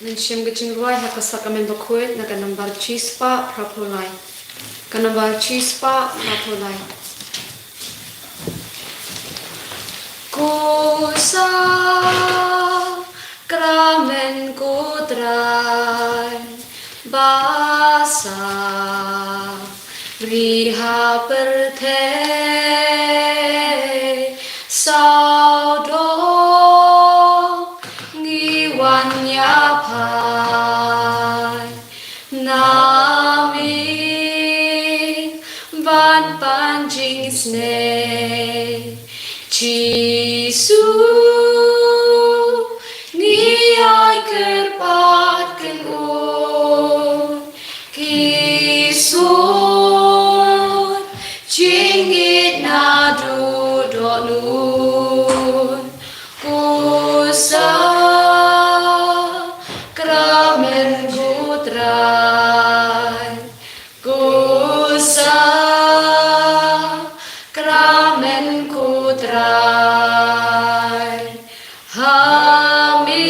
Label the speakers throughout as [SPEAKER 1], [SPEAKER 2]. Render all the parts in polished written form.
[SPEAKER 1] Nishim gachingwai hakasakamen Bakhuid na kanambal chispa prapulai. Kanambal chispa prapulai. Kusa kramen kudrai basa riha perthe saudo ngiwanyapai nami van panjing sne Jisu niai kerpat kenun kisun jingit nadu donun kusa kramen kutrai kusa kramen kutrai hami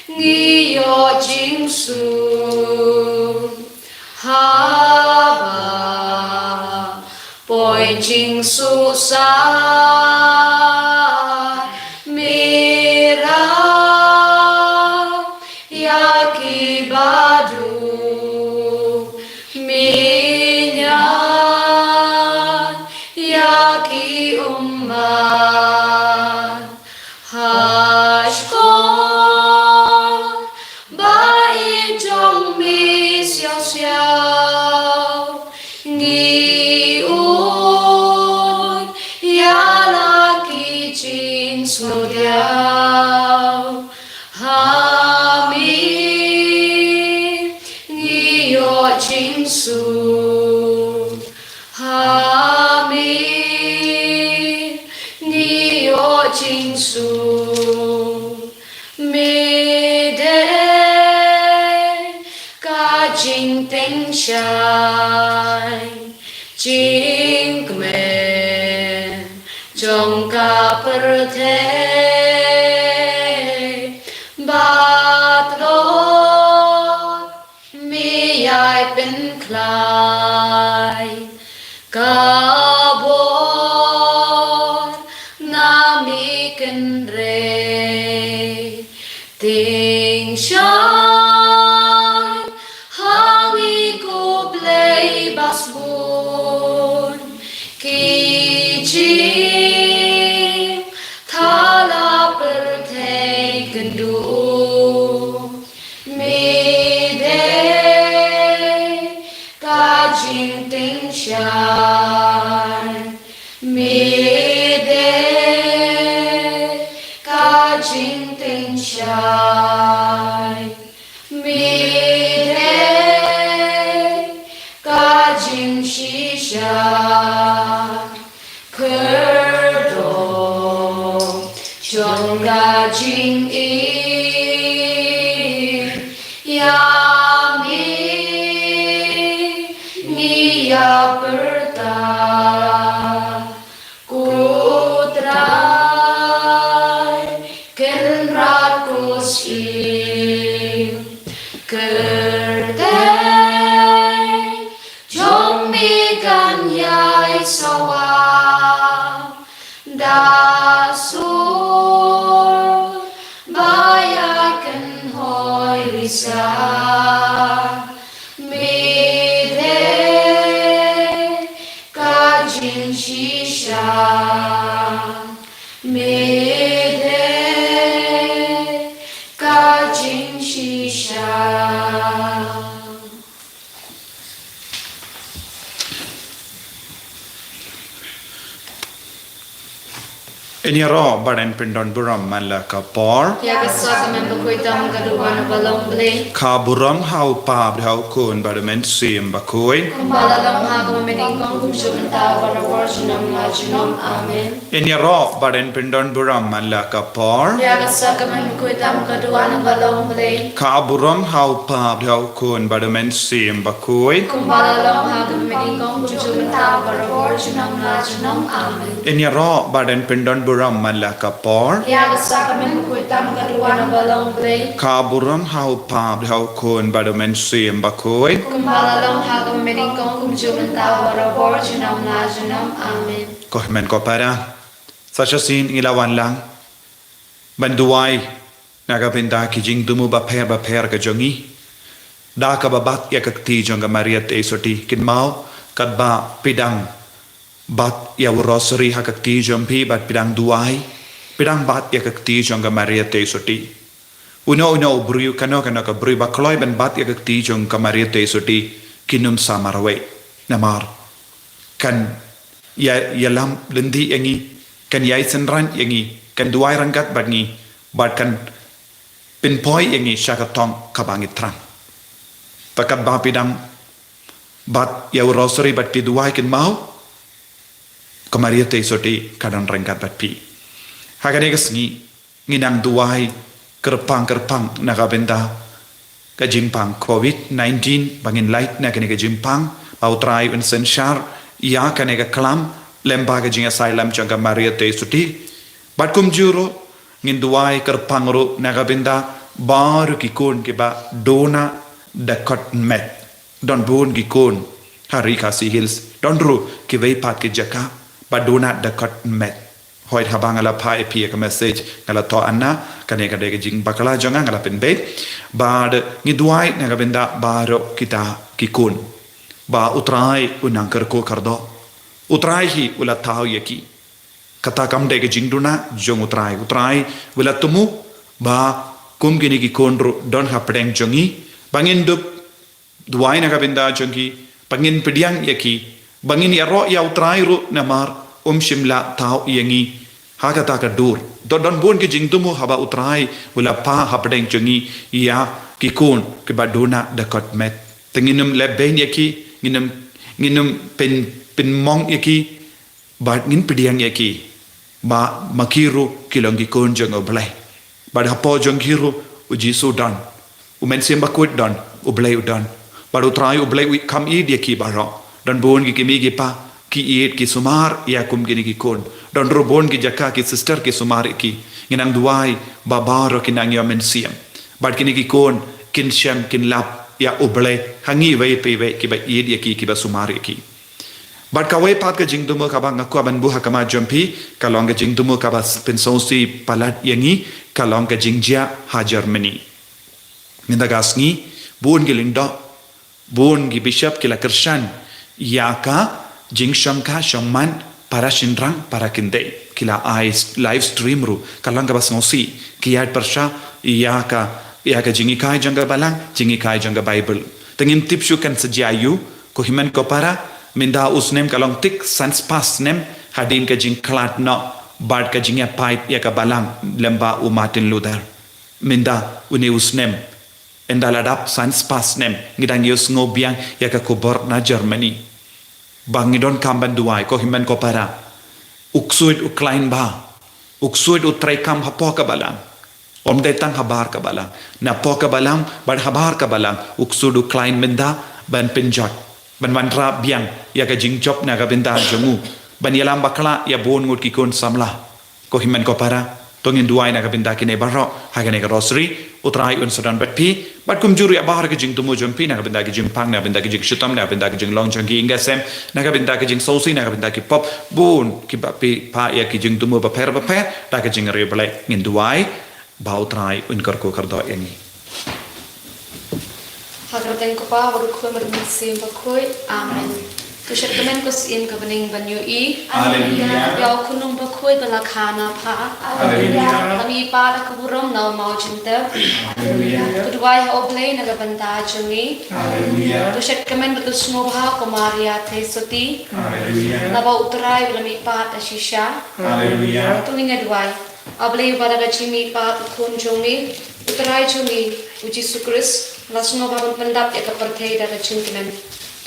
[SPEAKER 1] ngiyo jingsu haba poi jingsu sa mira yaki badu minyan yaki umman hashkon bain trong mi xiao xiao nghi ui ya la ki chin snu diao hami ngiyo jinsu hami ngiyo jinsu mede ka jing teng shai jing men trong ka perthe bát lót mi ai bên khai cả bốn nam mi kinh rê tình shai hangi ko play basbun ki chi thala perthe kendu Jing ting shai mede ka jing ting shai mede ka jing shi shai kerdo chong ga jing i ya ya perta kutrai kenrakus il kertai jong mi kan yai sawa dasur bayakan hoi risa Shisha mede ka jing shisha
[SPEAKER 2] Enyaro baden pindon buram manla kapor
[SPEAKER 1] ya kasakamen Bakhuid dam gaduan balong ble
[SPEAKER 2] ka buram hau pa hau kun bademen sim Bakhuid
[SPEAKER 1] kumbalalong ha kumening kong kumsum ta parawar junam la junam amen
[SPEAKER 2] Enyaro baden pindon buram manla kapor
[SPEAKER 1] ya kasakamen Bakhuid dam gaduan balong ble
[SPEAKER 2] ka buram hau pa hau kun bademen sim Bakhuid
[SPEAKER 1] kumbalalong ha kumening kong kumsum ta parawar junam la junam amen
[SPEAKER 2] Enyaro baden pindon buram malaka por
[SPEAKER 1] Ya sakamen Bakhuid tam kadua na balong blay.
[SPEAKER 2] kaburam hau pa hau kon badomen sim Bakhuid
[SPEAKER 1] Kumbalalong hagam meningkong kumjuman tawa rabor junam na junam. Amen.
[SPEAKER 2] Kohmen ko para sasasin ilawan lang banduai nagabinda kijing dumu baper ka jongi da ka babat ya kakti jonga Maria te soti kinmau kadba pidang bat ya Rosary hakakti jompi bat pidang duai pidang bat ya kakti jonga Maria te soti uno bruyu kano ka bruyu bakloi ban bat ya kakti jonga Maria te soti kinum samarwe namar kan ya lam lendi yangi kan yai senran yangi kan duai rangkat bangi bat kan pinpoi yangi syakatong kabangit trang takat ba pidang bat ya Rosary bat pi duai kin mau kamaria te soti kadang rangkat bat pi hagane Sngi nginang duai kerpang nakabenta ka jimpang COVID-19 bangin light na kene ka jimpang pautrai un senshar ya kane ka klam lembaga jing asylum jangka Maria te soti bat kum juro ngin duai kerpang ro nakabenta baru kikon ke ba dona dakot met don bon gikon Hrrc hills don ru ki vei pat ke jaka badona dakot met hoit habang ala pa epi ka message ngala to anna kane ka de jing bakala jonga ngala pen be bad ngi duai na ga benda baro kita kikun ba utrai unang ko kardo utrai hi ula tau yaki kata kam de jing duna jong utrai ula tumu ba kum gini kikon ru don ha pedeng jongi bangin dup duai na kabinda jongi bangin pediang yaki bangin ya ro ya utrai ru namar shimla tau yangi hakata ka dur don bon ki jingtumu haba utrai wala pa hapdeng jongi ya kikun ke badona dakot met tenginum leben yaki nginum pen mong yaki ba ngin pediang yaki ba makiru kilongi kon jong oblai ba hapo jongiru uji sudan umen sim Bakhuid don ublai udan baru try ublai wi kam id yaki baro don bon ki kimi ki pa ki id ki sumar ya kum gini ki kon don robon ki jaka ki sister ki sumar ki nginang duai babaro kinang yamen siam bad kini ki kon kin shem kin lap ya ublai hangi wei pe wei ki ba id yaki ki ba sumar ki bad ka wei pat ka jingdumo ka bang aku aban buha kama jompi kalong ka jingdumo ka bas pensosi palat yangi kalong ka jingjia ha Germany minda Sngi bon giling do bon gi bishop kila kershan yaka jingshangka shangman para shinrang para kinde kila live stream ru kalang ka bas ngosi kiyat persha yaka jingi kai janga balang jingi kai janga Bible tengin tipshu kan sejayu ko himan ko para minda usnem kalong tik sans pas nem hadin ka jing klat no bad ka jingya pipe yaka balang lemba u Martin Luther minda uni usnem endaladap sans pas nem ngidang yus ngobiang yaka kubor na Germany bangidon kamban duai ko himan ko para uksuid uklain ba uksuid utrekam hapo ka balang om detang habar ka balang na po ka balang bad habar ka balang uksud uklain menda ban penjot ban mantra biang yaka jingchop na ka benda jongu ban yalam bakla ya bon ngut ki kon samla ko himan ko para tongin duai na ka benda kine baro hagane ka Rosary utrai un sudan batpi bat kum juri abahar ke jing tumu jompi na ka benda ke jing pang na benda ke jing shutam na benda ke jing long changi ingasem na ka benda ke jing sosi na ka benda ke pop bun ki bapi pa ya ke jing tumu baper da ke jing reble ngin duai ba utrai un kar ko kardo yani
[SPEAKER 1] Hagraten ko pa wag ko mermisim Bakhuid. Amen. Kushat kamen ko sin ka baning banyo i.
[SPEAKER 2] Hallelujah.
[SPEAKER 1] Yaw kunong Bakhuid balakana pa.
[SPEAKER 2] Hallelujah.
[SPEAKER 1] Kami pa na kaburom na mau cinta.
[SPEAKER 2] Hallelujah.
[SPEAKER 1] Kudwai oblay nagabanta jongi.
[SPEAKER 2] Hallelujah.
[SPEAKER 1] Kushat kamen betus ngobha ko Maria te soti.
[SPEAKER 2] Hallelujah.
[SPEAKER 1] Naba utray bilami pa ta shisha.
[SPEAKER 2] Hallelujah.
[SPEAKER 1] Tulinga dwai. Oblay para da chimi pa kun jongi. Utray jongi uji sukris. Lasno babon pendap ya kapertei da cinkemen.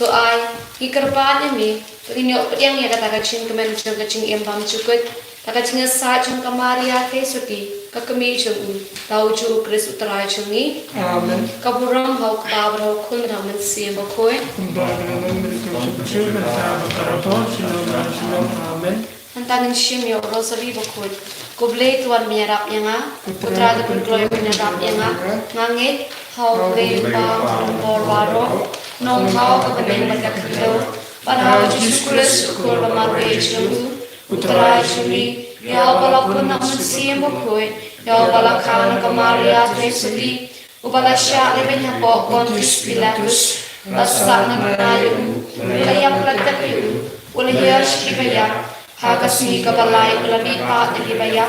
[SPEAKER 1] To ai ikarpan ni to inyo yang ya kata cinkemen juga cing embam cukut. Taka cinga sa jung Maria te soti kakami jung tau ju Kris utrai jungi. Amen. Kaburam hau kabro kun ramen sim Bakhuid. Amen. tanin shim yo Rosary Bakhuid Kublay tuan miarap yanga putra de pergloy miarap yanga ngange how play pa borwaro nong how ka ben magakilo para Jesus Christ ko ba marriage lu putra chumi ya bala ko na mansim Bakhuid ya bala khana ka Maria Tresali ubala sha le ben hapo Pontius Pilatus basa na nayo layang lagkayo ula Hrrc ibaya Hakasi kabalay ulabi pa nagibaya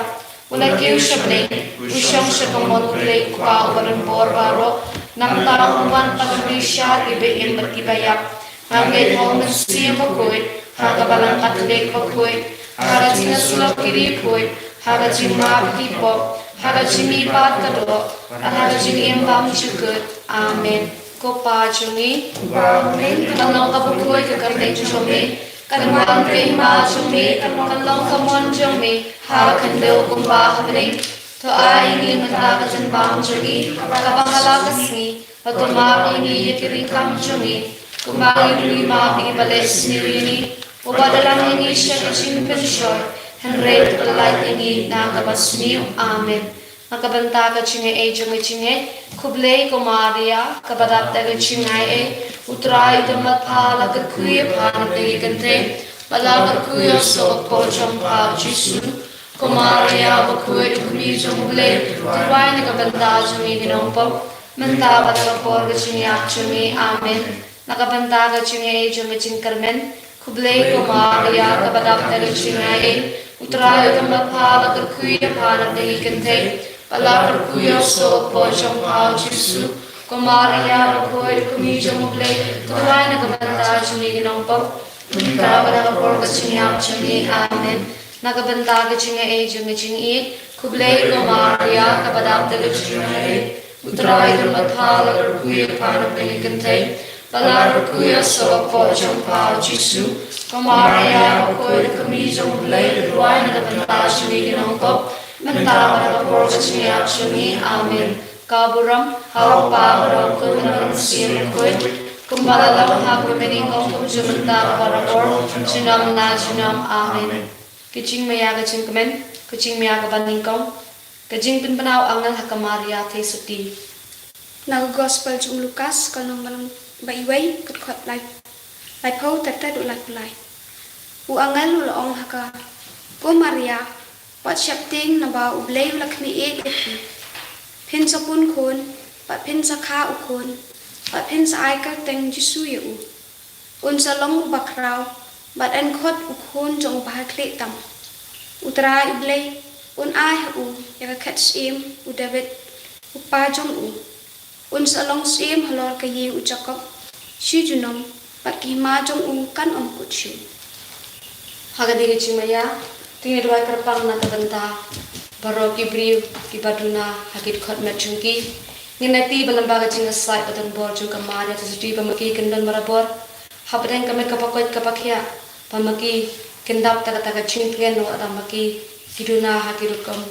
[SPEAKER 1] ula kiyo siya blay usyang siya kamon ulay kupa uwalan borbaro nang taungan pagkabli siya ibayin magibaya ngangit hong nagsiyang Bakhuid hakabalang katulik Bakhuid harajin na sulap kiri Bakhuid harajin maaptipo harajin ipat kado at harajin imbang syukut amen ko pa chungi amen kanang Bakhuid kakarday chungi Kanang prima chumi, kanang kamon chumi, hakandil kumba habring. To ay ingin matakasan bang chumi, kabahala kasni, patumari ni yakiring kam chumi, kumari lima ibales ni rini, ubadalang ini siya kaching pensyon, Hrrc kalay ini nakabas niyo, amen. Nakabanta ka chinge e junge chinge, kublay ko Maria, kabadap taga chingay utray damat pala ka kuya panag nagigante, malakad kuya so po siyang pa Jisu, ko Maria, Bakhuid, kumijong kublay, tuway nakabanta junge ginongpo, manta patapor ka chingiyak junge, amen. Nakabanta ka chinge e junge ching Carmen, kublay ko Maria, kabadap taga chingay utray damat pala ka kuya panag nagigante, Palakad kuya so po siyang pao Jisu, ko Maria, Bakhuid, kumijong muglay, tuway nagabanda siyang ginongpo, manta patapor ka chingiyak junge, amen. Nakabanta ka chinge e junge chingi, kublay ko Maria, kabadap taga chingay, utray damat pala ka kuya panag nagigante, palakad kuya so po siyang pao Jisu, ko Maria, Bakhuid, kumijong muglay, tuway nagabanda siyang ginongpo, Manta patapor ka chingiyak junge, amen. Kaburam, harap pa harap ko ng siyang Bakhuid, kumbalalang hakumeningong kumjumanta patapor, sinam na sinam, amen. Kaching maya kaching kamen, kaching maya kabaningkong, kaching pinpanaw angal haka Maria te suti.
[SPEAKER 3] Nag-gospel chung Lucas, kalong malang baiway, kutkot lai pau tatad ulay kulay. Uangal ulaong haka, ko Maria, Pat syapting na ba ublay ulakmi eki. Pin sa pun kun, pat pin sa ka ukun, pat pin sa ay ka teng Jisu yu. Un sa long ubakraw, bat en kot ukun jong bahakli tam. Utra ublay, un ay u, yaka kat sim, u David, upa jong u. Un sa long sim halor kayi u Jacob, syu junom, pat kihima jong u kan om kutsyu.
[SPEAKER 1] Hagadi chimaya, tingin dua kerpang na tabanta baro kibriu kibaduna hagit khot machungki nginati balambaga chinga sai patan bor chung Maria tsuti pamaki kendan marabor habdeng kamet kapakot kapakya pamaki kendap taga chingken no adamaki kiduna hakirukom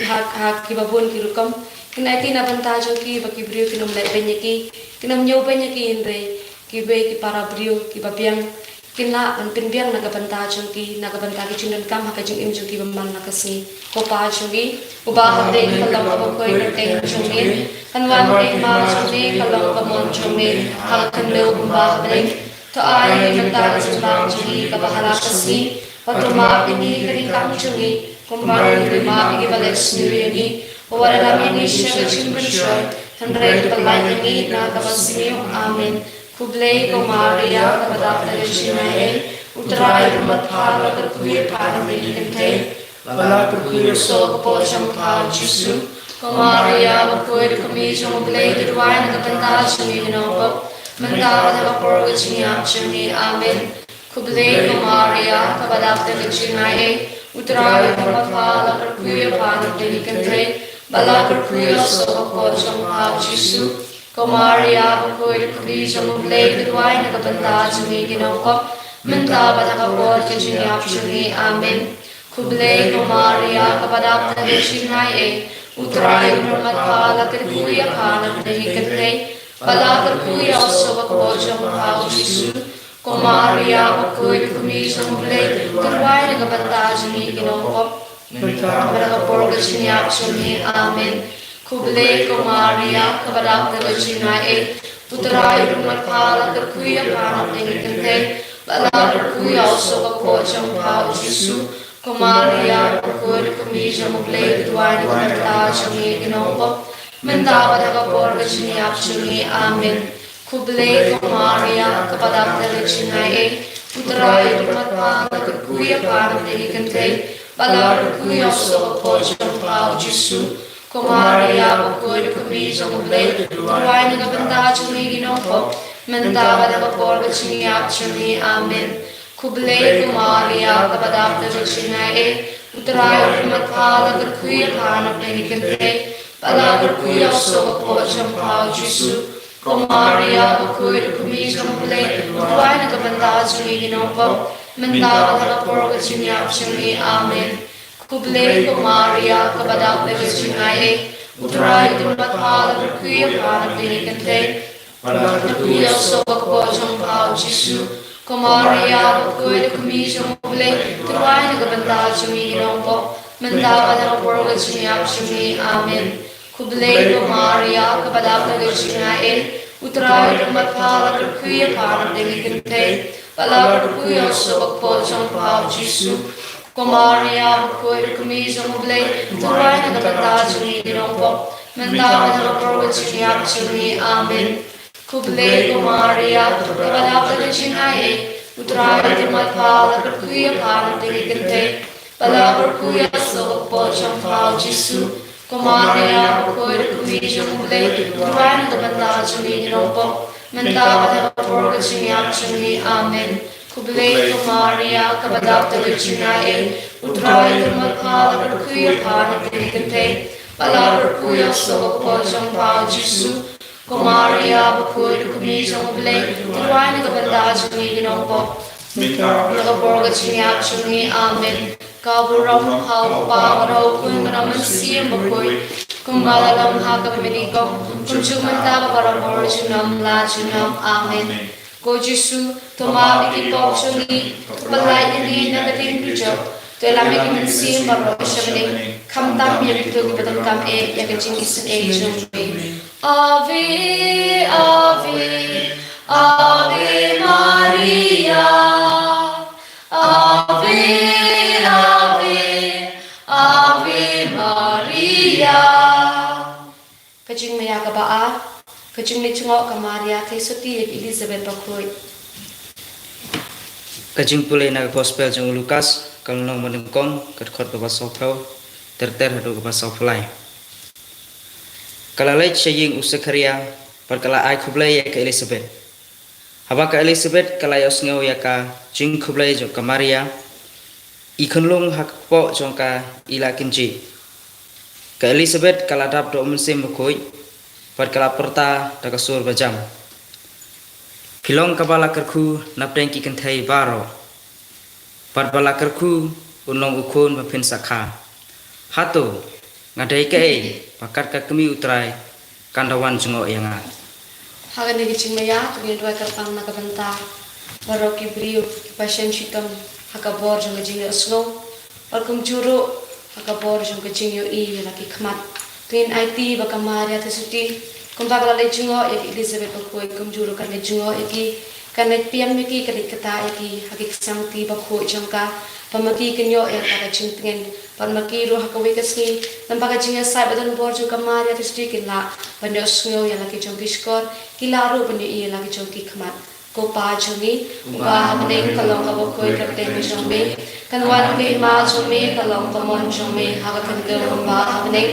[SPEAKER 1] hak kibabun kirukom nginati na banta chungki bakibriu kinom lai benyaki kinom nyo benyaki indre kibe ki para briu kibabiang Kina an pinbiang nagabanta chungki nagabanta ki chundan kam hakajing im chungki bambal nakasi ko pa chungki uba hade kalam Bakhuid nagteng chungki kanwan te ma chungki kalam kamon chungki halakandeu uba hade to ay manta chungki chungki kabahala kasi patuma ini kari kam chungki kumbang lima igi bales niriyani wala namin siya kaching pensyon Hrrc palay ini nagabasiniyo amen Kublay ko Maria, kabadap taga chingay, utray damat pala ka kuya parang nagigante, palakad kuya so po siyang pao Jisu, ko Maria, Bakhuid, kumijong ublay, tuway nagabanta siyang ginongpo, manta patapor ka chingiyak junge, amen. Kublay ko Maria, kabadap taga chingay, utray damat pala ka kuya parang nagigante, palakad kuya so po siyang pao Jisu, Ko Maria, Bakhuid, kumijong ublay, tuway nagabanta junge ginongpo, manta patapor ka chingiyak junge, amen. Kublay ko Maria, kabadap taga chingay utray damat pala ka kuya parang nagigante, palakad kuya so po siyang pao Jisu, ko Maria Bakhuid kumi jomble terwai na kabanta jumi ginongkop Mera porga chinyap chumi amen kuble ko Maria kabadak na chinae Putrai rumat pala terkuya panap dengan kente Bala terkuya oso ko jompa Jisu ko Maria Bakhuid kumi jomble terwai na kabanta jumi ginongkop Mendapat ka porga chinyap chumi amen kuble ko Maria kabadak na chinae Putrai rumat pala terkuya panap dengan kente Bala kuya so ko jompa Jisu ko Maria Bakhuid kumi jomble terwai na kabanta jumi ginongkop Mendapat ka porga chinyap chumi amen kuble ko Maria kabadak na chinae Putrai rumat pala terkuya panap dengan kente Bala kuya so ko jompa Jisu ko Maria Bakhuid kumi jomble terwai na kabanta jumi ginongkop Mendapat ka porga chinyap chumi amen kuble ko Maria kabadak na chinae Putrai rumat pala terkuya panap dengan kente Bala kuya so ko jompa Jisu ko Maria Bakhuid kumi jomble terwai na kabanta jumi ginongkop Mendapat ka porga chinyap chumi amen kuble ko Maria kabadak na chinae Putrai rumat pala terkuya panap dengan kente Bala kuya so ko jompa Jisu ko Maria Bakhuid kumi jomble terwai na kabanta jumi ginongkop Mendapat ka porga chinyap chumi amen kuble ko Maria kabadak na chinae Putrai rumat pala terkuya panap dengan kente Bala kuya so ko jompa Jisu ko Maria Bakhuid kumi jomble terwai na kabanta jumi ginongkop Mendapat ka porga chinyap chumi amen kuble ko Maria kabadak na chinae Putrai rumat pala terkuya panap dengan kente Bala kuya so ko jompa Jisu ko Maria Bakhuid kumi jomble terwai na kabanta jumi ginongkop Mendapat ka porga chinyap chumi amen Kaburam hau pangaraw kun naman siyang Bakhuid kung malalam hagap menigom kung jumanta parabor junam la junam amen Ko Jisu toma ikipok chungi balay ini na dating bijo to lami kiman siyang baro shabane kamtam yak to gibatam kam e yak jing isin e jumbe Ave Ave Ave Maria Ave Ave Ave Maria Kajing maya kabaa Kajing ni chungok ka Maria kay suti Elizabeth Bakhuid
[SPEAKER 4] Kajing pulay na gospel jong Lucas kalunong manungkong kadkot babasaw phaw terter hadu babasaw phlai kalalay chaying usakaria parkala ai khublay ya ka Elizabeth haba ka Elizabeth kalayos ngaw ya ka jing khublay jong ka Maria ikhunlung hakpo jong ka ila kinji ka Elizabeth kaladap do umsim Bakhuid parkala perta daga sur bajam Pilong kabala kerku napdeng ki kentai baro Parbala kerku unong ukun bapin sakha Hato ngadai kei pakat ka kemi utrai kandawan jungo yanga
[SPEAKER 1] Hagan ni gicing maya tugin dua kerpang na kabanta Baro ki brio ki pasyen chitam hakabor jong gajing yo asno Parkum juro hakabor jong gajing yo i laki khamat Tuin IT baka Maria tesuti kumbagala le jungo yak Elizabeth Bakhuid kum juro kan le jungo yaki kan le piam yaki kan kata yaki hakik samti Bakhuid jangka pamaki kenyo yak pada cintingen pamaki ro hakawe kasni nampaga jinga sai badan borjo ka Maria tesuti kila bande osngo yak laki jong kiskor kila ro bande i laki jong ki khamat ko pa jongi ba hamne kalong ka Bakhuid ka te mi jongme kan wan ke ma jongme kalong ka mon jongme haga kan ke ba hamne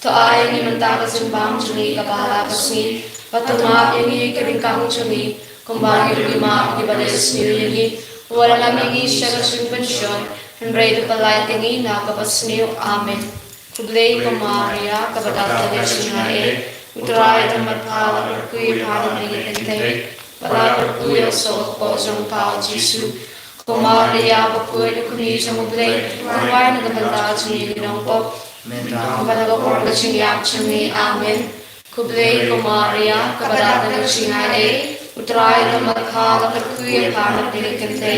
[SPEAKER 1] to ay ni mantaka simbang juni kabala kasni patuma yangi keringkang juni kumbang yurgima ibades yangi wala namingi siya simbensyon henry to palay tingi na kapasniyo amen kublay ko Maria kabadata ni sinae utray at matpala kuy parang nangitente para kuya so ko jong pao Jisu ko Maria Bakhuid kuni sa mublay kuway nagabanda juni ginongpop kepada Bapak Kecil Chumi Amin kublay ko Maria kepada Kecil utrai the makha the kuya kana delikante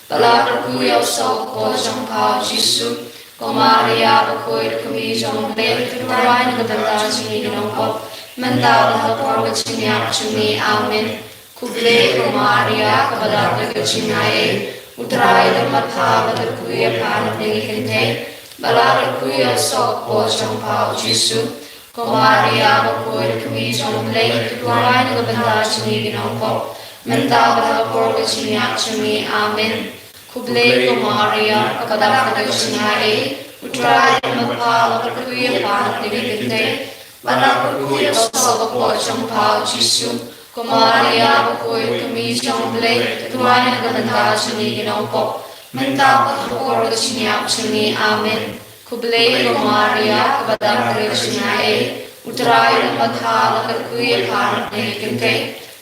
[SPEAKER 1] bala the kuya so ko jong pa jisu ko maria bakhuid kami jong le utrai the banda chini nong ko manda the por chini chini amen kuble ko maria ka bala the chini utrai the makha the kuya kana delikante bala the kuya so ko jong pa jisu ko maria bakhuid kami jong le utrai the banda chini nong ko manda the por chini amen kuble ko maria ka bala the chini utrai the makha the kuya kana delikante bala the kuya so ko jong pa jisu ko maria bakhuid kami jong le utrai the banda chini nong ko manda the por chini amen kuble ko maria ka bala the chini utrai the makha the kuya kana delikante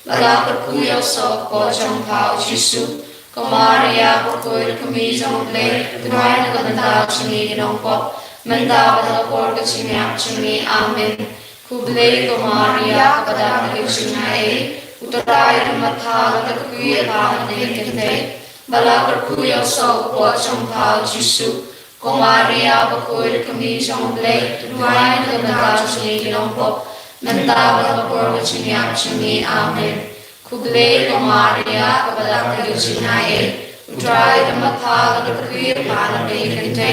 [SPEAKER 1] bala the kuya so ko jong pa jisu ko maria bakhuid kami jong le utrai the banda chini nong ko manda the por chini amen kuble ko maria ka bala the chini utrai the makha the kuya kana delikante bala the kuya so ko jong pa jisu ko maria bakhuid kami jong le utrai the banda chini nong ko manda the por chini amen kuble ko maria ka bala the chini utrai the makha the kuya kana delikante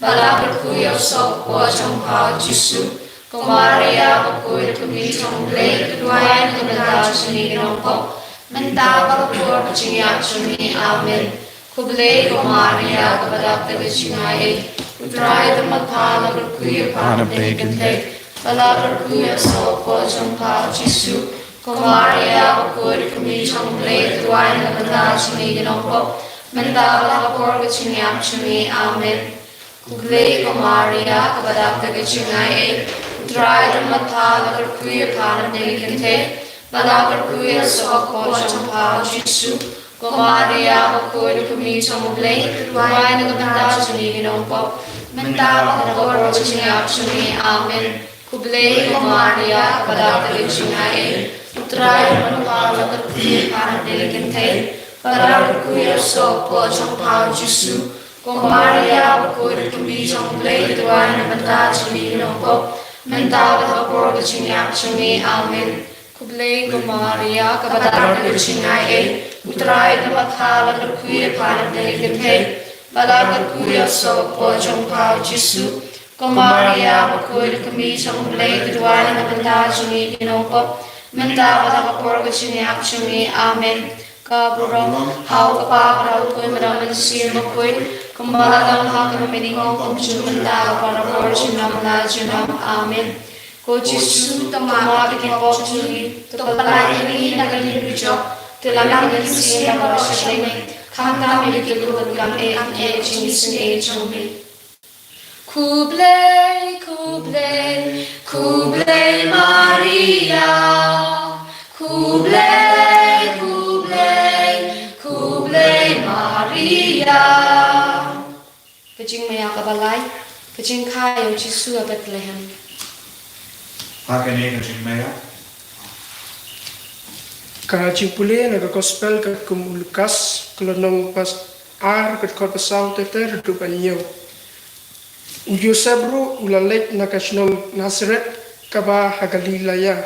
[SPEAKER 1] bala the kuya so ko jong pa jisu ko maria bakhuid kami jong le utrai the banda chini nong ko manda the por chini amen kuble ko maria ka bala the chini utrai the makha the kuya kana delikante bala the kuya so ko jong pa jisu ko maria bakhuid kami jong le utrai the banda chini nong ko manda the por chini amen kuble ko maria ka bala the chini utrai the makha the kuya kana delikante bala the kuya so ko jong pa jisu ko maria bakhuid kami jong le utrai the banda chini nong ko manda the por chini amen kuble ko maria ka bala the chini utrai the makha the kuya kana delikante bala the kuya so ko jong pa jisu ko maria bakhuid kami jong le utrai the banda chini nong ko manda the por chini amen kuble ko maria ka bala the chini utrai the makha the kuya kana delikante bala the kuya so ko jong pa jisu ko maria bakhuid kami jong le utrai the banda chini nong ko manda the por chini amen ka burong how ka pa rau ko madam sir bakhuid kumbala lang ha ka meaning ko manda para por chini amen ko jisu tama ke ko chini to pala ni na kali bijo to lang ni sir na ko shine khanta me ke ko gam e chini sin chumi kuble kuble kuble maria kuble kuble kuble maria kajing maya ka balai kajing khayo jisu Bethlehem
[SPEAKER 2] Hakene ka jing maya
[SPEAKER 5] ka chimpule na ka gospel ka kum Lukas kolonong pas ar ka ko pasau te tu panyo ujo sabru ulalek na kashnong Nazaret ka ba Galilaya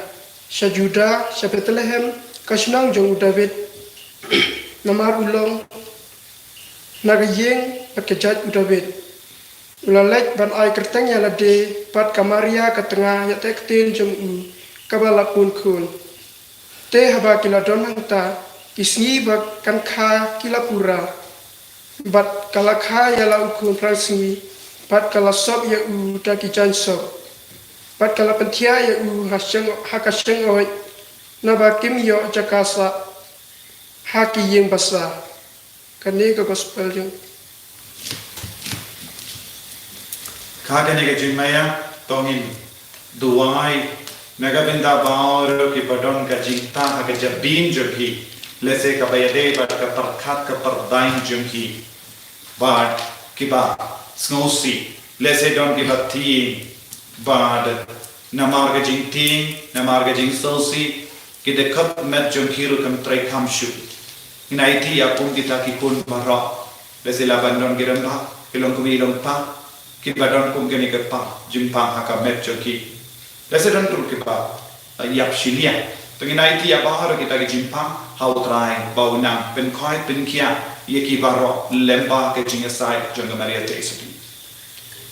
[SPEAKER 5] sa Juda sa Bethlehem kashnang jong David namar ulong nagayeng pakejat David ulalek ban ai kerteng ya lade pat kamaria ka tengah ya tektin jong kabala pun kun te haba kila donanta kisngi bak kan kha kila pura bat kala kha ya la ukun prasngi pat kala sob ya ta ki chan sob pat kala pentia ya hakasheng oi na ba kim yo jakasa haki yeng basa kane ka gospel jong
[SPEAKER 2] Hakene ka jing maya tongin duai nagabinda baur ki badon ka jingta ha ka jabin jabhi lese ka bayade ba ka parkhat ka pardain jumhi bad ki ba snosi lese don ki batti bad namar ka jingting namar ka jing sosi kita kap met jong kiru kam trai kam shu ina iti ya pun kita ki kun barok lesila bandon giram ha ilong kumi ilong pa ki badon kum geni ke pa jumpa haka met jong ki lesidan tur ki ba yap shilia to ina iti ya bahar kita ki jumpa hau trai bau nang pen khoi pen kia ye ki barok lemba ke jinga sai jong maria te suti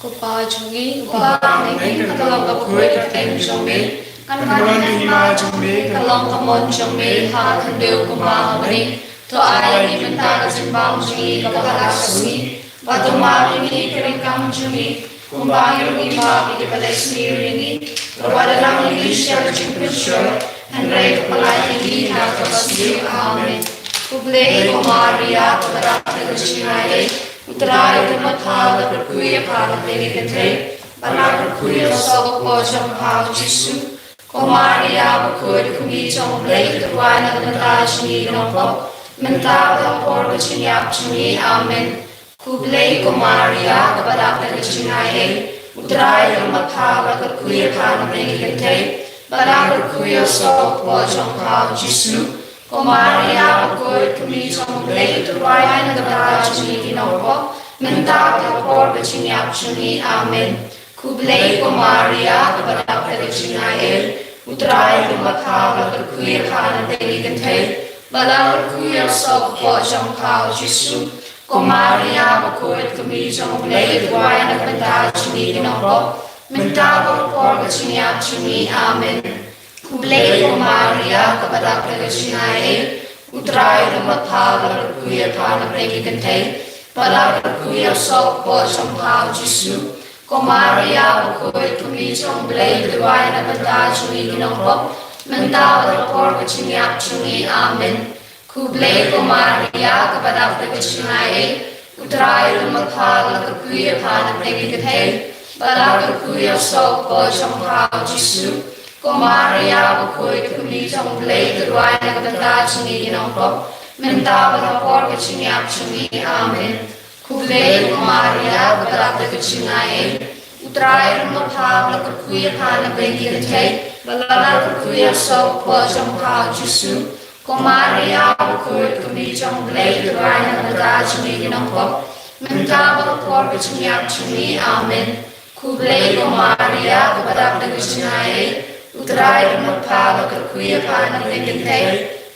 [SPEAKER 1] ko pa jungi ba nei kalong ka khoi ka tem jungi kan kan ni ma jungi kalong ka mon jungi ha kan deu ko ba ni to ai ni menta ka jimbang jungi ka ba ka sui ba to ma ni kri kam jungi ko ba ni ma bi ka le sni ni to ba da lang ni shar jungi shar and right ka lai ni ha ka ba sui amen kuble ko maria ka ra ka jinai Utrai ke mathala berkuya pada diri kentei, bala berkuya sogo pojam hau Jisu, ko Maria berkuya kumi jom blai terwana kemata jini nopo, menta berpor berjinyap jini amen. Kublai ko Maria kepada berjinai, utrai ke mathala berkuya pada diri kentei, bala berkuya sogo pojam hau Jisu. Ko Maria berkuat kami jom blai terwana kemata jini nopo, menta berpor berjinyap jini amen. Kublai ko Maria kepada berjinai, utrai ke mathala berkuya pada diri kentei, bala berkuya sogo pojam hau Jisu. Ko Maria berkuat kami jom blai terwana kemata jini nopo, menta berpor berjinyap jini amen. Kublai ko Maria kepada berjinai, utrai ke mathala berkuya pada diri kentei, bala berkuya sogo pojam hau Jisu. Ko Maria berkuat kami jom blai terwana kemata jini nopo, menta berpor berjinyap jini amen. Kublai ko Maria kepada berjinai, utrai ke mathala berkuya pada diri kentei, bala berkuya sogo pojam hau Jisu. Ko Maria berkuat kami jom blai terwana kemata jini nopo, menta berpor berjinyap jini amen. Kublai ko Maria kepada berjinai, utrai ke mathala berkuya pada diri kentei, bala berkuya sogo pojam hau Jisu. Ko Maria berkuat kami jom blai terwana kemata jini nopo, menta berpor berjinyap jini amen. Kublai ko Maria kepada berjinai, utrai ke mathala berkuya pada diri kentei,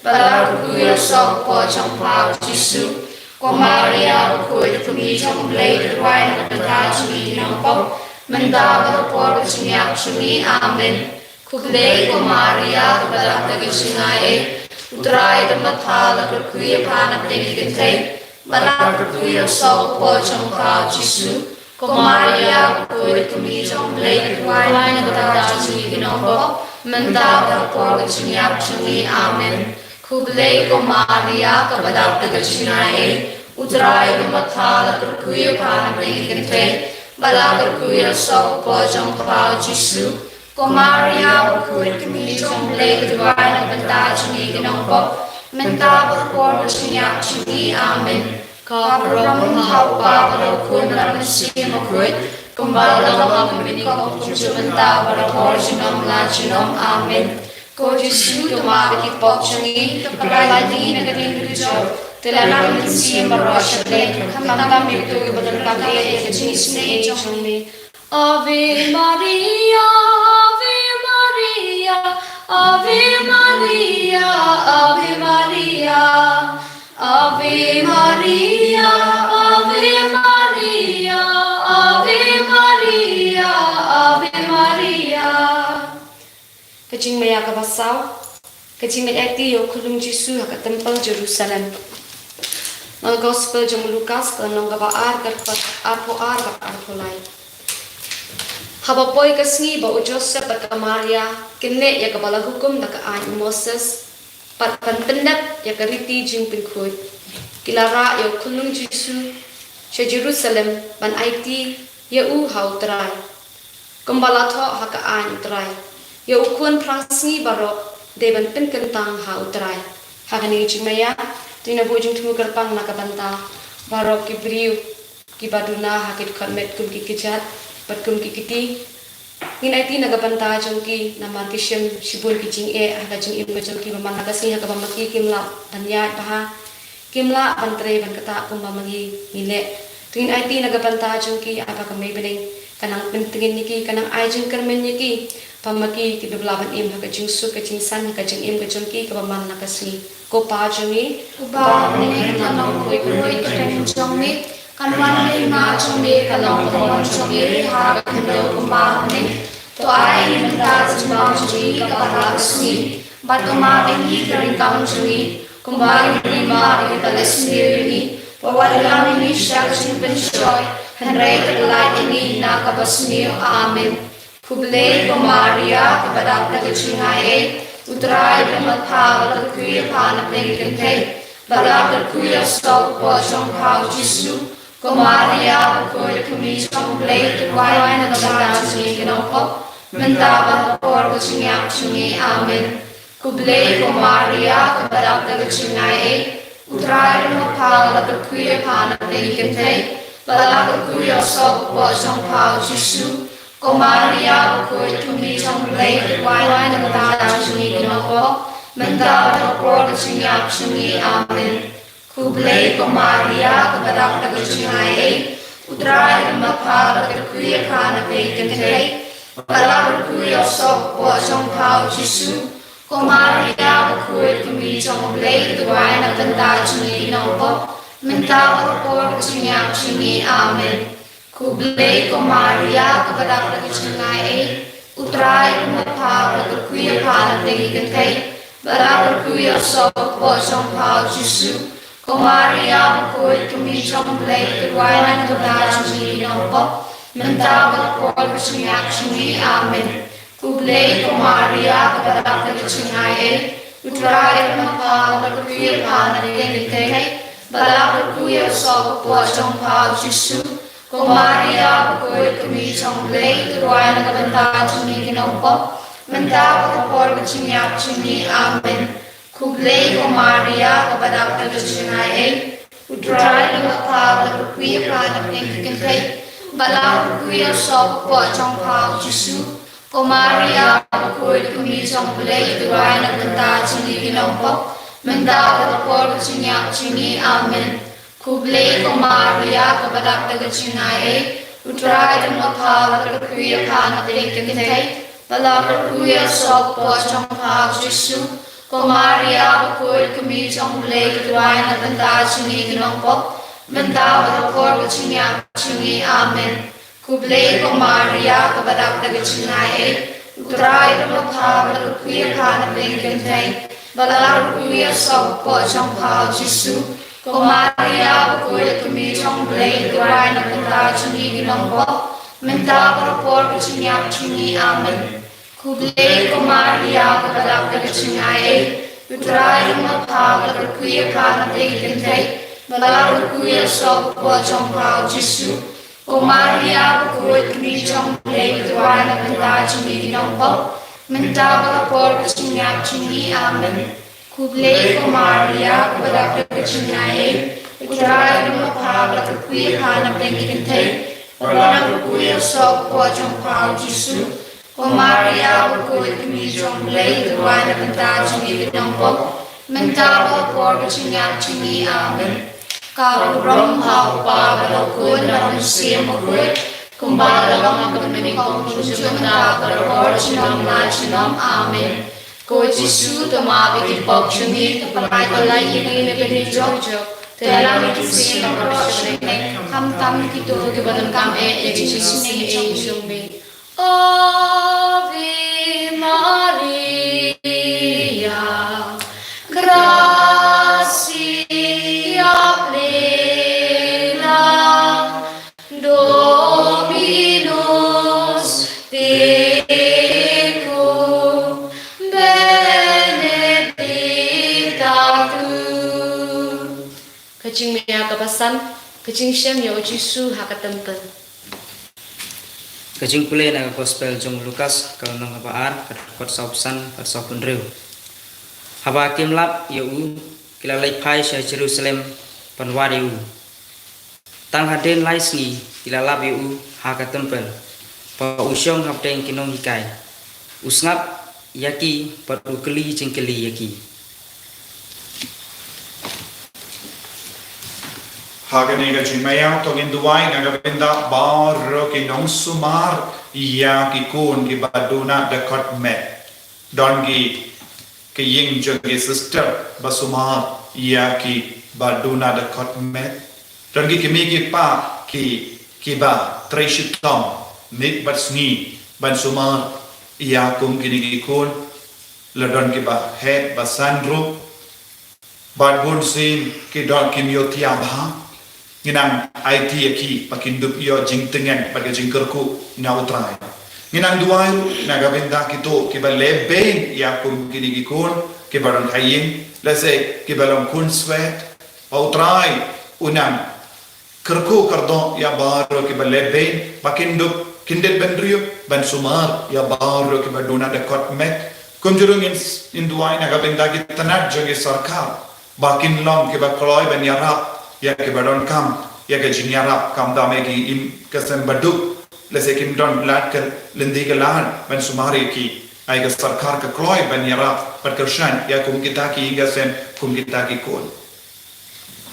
[SPEAKER 1] bala berkuya sogo pojam hau Jisu. Ko Maria berkuat kami jom blai terwana kemata jini nopo, menta berpor berjinyap jini amen. Kublai ko Maria kepada berjinai, utrai ke mathala berkuya pada diri kentei, bala berkuya sogo pojam hau Jisu. Ko Maria berkuat kami jom blai terwana kemata jini nopo, menta berpor berjinyap jini amen. Kublai ko Maria kepada berjinai, utrai ke mathala berkuya pada diri kentei, bala berkuya sogo pojam hau Jisu. Ko Maria berkuat kami jom blai terwana kemata jini nopo, menta berpor berjinyap jini amen. Kaparam hau paparo kun ramasi makuit, kumbala lang kami ko jumenta berpor jinom la jinom amen. Ko Jisu tumabit pok jangi, kapaladi nagating rijo, telanang minsi maroshatle, kamtam itu ibadan kakaya jenis ne jongme. Ave Maria, Ave Maria, Ave Maria, Ave Maria, Ave Maria, Ave Maria, Ave Maria, Ave Maria. Kajing maya kabasau, kajing maya tiyo kulung Jisu hak tempel Jerusalem. Nang Gospel jong Lukas nang gabaar garpat arpo arpolai. Habapoi ka Sngi ba Joseph at Maria kene ya kabala hukum na kaan Moses pat panpendat ya kariti jing pinkhut kilara ya kulung Jisu sa Jerusalem ban IT ya u hau trai kembala tho hakaan trai ya ukun prang Sngi baro deban pinkentang hau trai hakani jimaya tina bojing tumu gerpang nakabanta baro kibriu kibaduna hakit khamet kum kikijat Patkum kikiti Inai nagabanta jongki namar kisem sibul kijing aga jing im jongki maman nagasi aga bamaki kimla banya baha kimla bantre ban kata kumbamagi mile tuin ai nagabanta jongki apa kamay bening kanang pentingin niki kanang ai jing kermen niki pamaki ti beblaban im aga jing su kajing san aga jing im jongki ka maman nagasi ko pa jongi
[SPEAKER 3] Ba ni kanong koi koi kren jongmi kanwan ni ma jongmi kalong kon jongmi ha kendo kumba ni to ai menta jambang jongmi ka parasni batuma bengi kering kaum jongmi kumba ni ma ni palesni ni pawala ni syak jing penshoy hanrai terlai ini na kabasni amen kuble ko maria kabadak na kachingai utrai bermatha berkuya pan pengkentei balak berkuya stop posong kau jisu komaria berkuya kami komplei tuai na kabanda sunyi kenopok mentaba por kucingyak sunyi amen kublei komaria kabadak na kachingai utrai bermatha berkuya pan pengkentei balak berkuya stop posong kau jisu Komaria berkuat kami jomblay tuai na kabanda sunyi kenopok mentaba por kucingyak sunyi amen kublei komaria kabadak na kachingai utrai bermatha berkuya pan pengkentei balak berkuya stop posong kau jisu komaria berkuat kami jomblay tuai na kabanda sunyi kenopok mentaba por kucingyak sunyi amen kublei komaria kabadak na kachingai utrai bermatha berkuya pan pengkentei balak berkuya stop posong kau jisu komaria berkuat kami jomblay tuai na kabanda sunyi kenopok mentaba por kucingyak sunyi amen kublei komaria kabadak na kachingai utrai bermatha berkuya pan pengkentei balak berkuya stop posong kau jisu komaria berkuat kami jomblay tuai na kabanda sunyi kenopok mentaba por kucingyak sunyi amen kublei komaria kabadak na kachingai utrai bermatha berkuya pan pengkentei balak berkuya stop posong kau jisu komaria berkuat kami jomblay tuai na kabanda sunyi kenopok mentaba por kucingyak sunyi amen kublei komaria kabadak na kachingai utrai bermatha berkuya pan pengkentei balak berkuya stop posong kau jisu komaria berkuat kami jomblay tuai na kabanda sunyi kenopok mentaba por kucingyak sunyi amen kublei komaria kabadak na kachingai utrai bermatha berkuya pan pengkentei balak berkuya stop posong kau jisu komaria berkuat kami jomblay tuai na kabanda sunyi kenopok mentaba por kucingyak sunyi amen kublei komaria kabadak na kachingai utrai bermatha berkuya pan pengkentei balak berkuya stop posong kau jisu komaria berkuat kami jomblay tuai na kabanda sunyi kenopok mentaba por kucingyak sunyi amen kublei komaria kabadak na kachingai utrai bermatha berkuya pan pengkentei balak berkuya stop posong kau jisu komaria berkuat kami jomblay tuai na kabanda sunyi kenopok mentaba por kucingyak sunyi amen kau brahma pa balokun na manusia makut kumbala lang ang kong kujum na por chinom na chinom amen ko jisu tumabi kipok chungi kapalay palay ini nebedijok telang itusin ang korosyonek kamtam kito gibadan kame jisu ni jumbi Ave Maria gracia plena Dominus tecum benedicta tu kacing mea kapasan kacing syam ya jisu hakatempel
[SPEAKER 4] kacing pule na gospel jong Lukas kalau nang kapaan kot saupsan kot saupun rew haba kimlap ya kila lai pai sya Jerusalem panwari tang haden lai sngi kila lap ya ha ka tempel pa usyong hapdeng kinong hikai usngap yaki pa ukeli jengkeli yaki
[SPEAKER 2] Haganega Jimaya tongin duwai nagabinda baro kinong sumar iya kikun ki baduna dekot met dongi ki ying jongi sister basumar iya ki baduna dekot met dongi ki migi pa ki ba treshitom mit bat Sngi ban sumar iya kum kini kikun ladon ki ba het basandru bad bun sin ki don kim yotia ba nginang IT aki pakindup iyo jing tengen pada jing kerku na utrai nginang duai nagabenda kito kiba lebeng ya kum kini gikun kiba ron haying lese kiba long kun sweat utrai unang kerku kardo ya baro kiba lebeng pakindup kindet bendriyo ban sumar ya baro kiba dona dekot met kumjurung in duai nagabenda kitanat jongi sarkar bakin long kiba kloy ban yarap ya ke badon kam ya ke jinyara kam dame ki im kesen baduk lese kim don lat ke lendi ke lahan ban sumari ki ai ke sarkar ke kloy ban yara perkershan ya kum kita ki hingga sen kum kita ki kon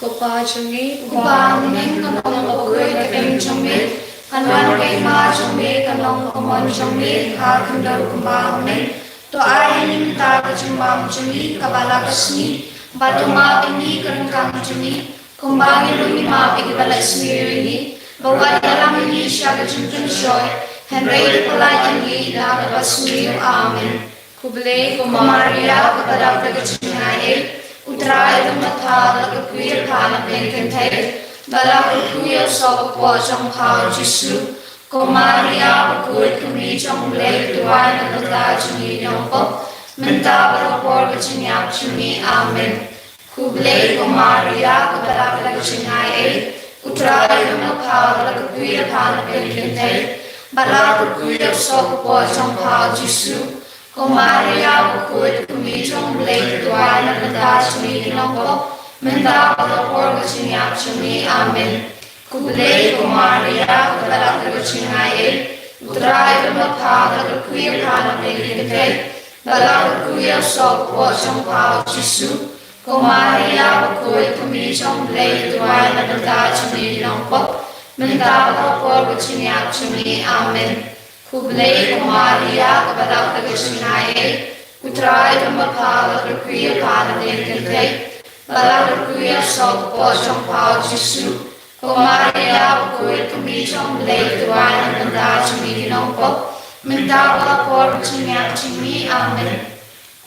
[SPEAKER 1] Kupa Sngi, Kupa Ning, Kanong Bakhuid, Kapeng Sngi, Kanwan Kay Ma Sngi, Kanong Kamon Sngi, Kakandar Kumba Ning, To Ay Ning Taga Chumbam Sngi, Kabala Sngi, Batuma Pingi Karangkang Sngi, Kumbangin Lumima Pigibala Sngi, Bawat Dalam Ini Syaga Chuntun Shoy, Henry Polay Angi, Daga Sngi, Amen. Kublay Kumaria, Kapadap Daga Sngi, Utrai Matha Daga Queer Pana Pinkentai, Bala Kuya Sob Wajong Pao Jisu, Kumaria, Bakhuid Kumi Jong Blake, Duan and the Dajuni Yompo, Mentabra Borga Chinyap Chimi, Amen. Kublay Kumaria, Kapadap Daga Chinai, Utrai Matha Daga Queer Pana Pinkentai, Bala Kuya Sob Wajong Pao Jisu, Kumaria, Bakhuid Kumi Jong Blake, Duan and the Dajuni Yompo, Mentabra Borga Chinyap Chimi, Amen. Kublay Kumaria, Kapadap Daga Chinai, Utrai Matha Daga Queer Pana Pinkentai, Bala Kuya Sob Wajong Pao Jisu, Kumaria, Bakhuid Kumi Jong Blake, Duan and the Dajuni Yompo, Mentabra Borga Chinyap Chimi, Amen. Kublay Kumaria, Kapadap Daga Chinai, Utrai Matha Daga Queer Pana Pinkentai, Bala Kuya Sob Wajong Pao Jisu, Kumaria, Bakhuid Kumi Jong Blake, Duan and the Dajuni Yompo, Mentabra Borga Chinyap Chimi, Amen.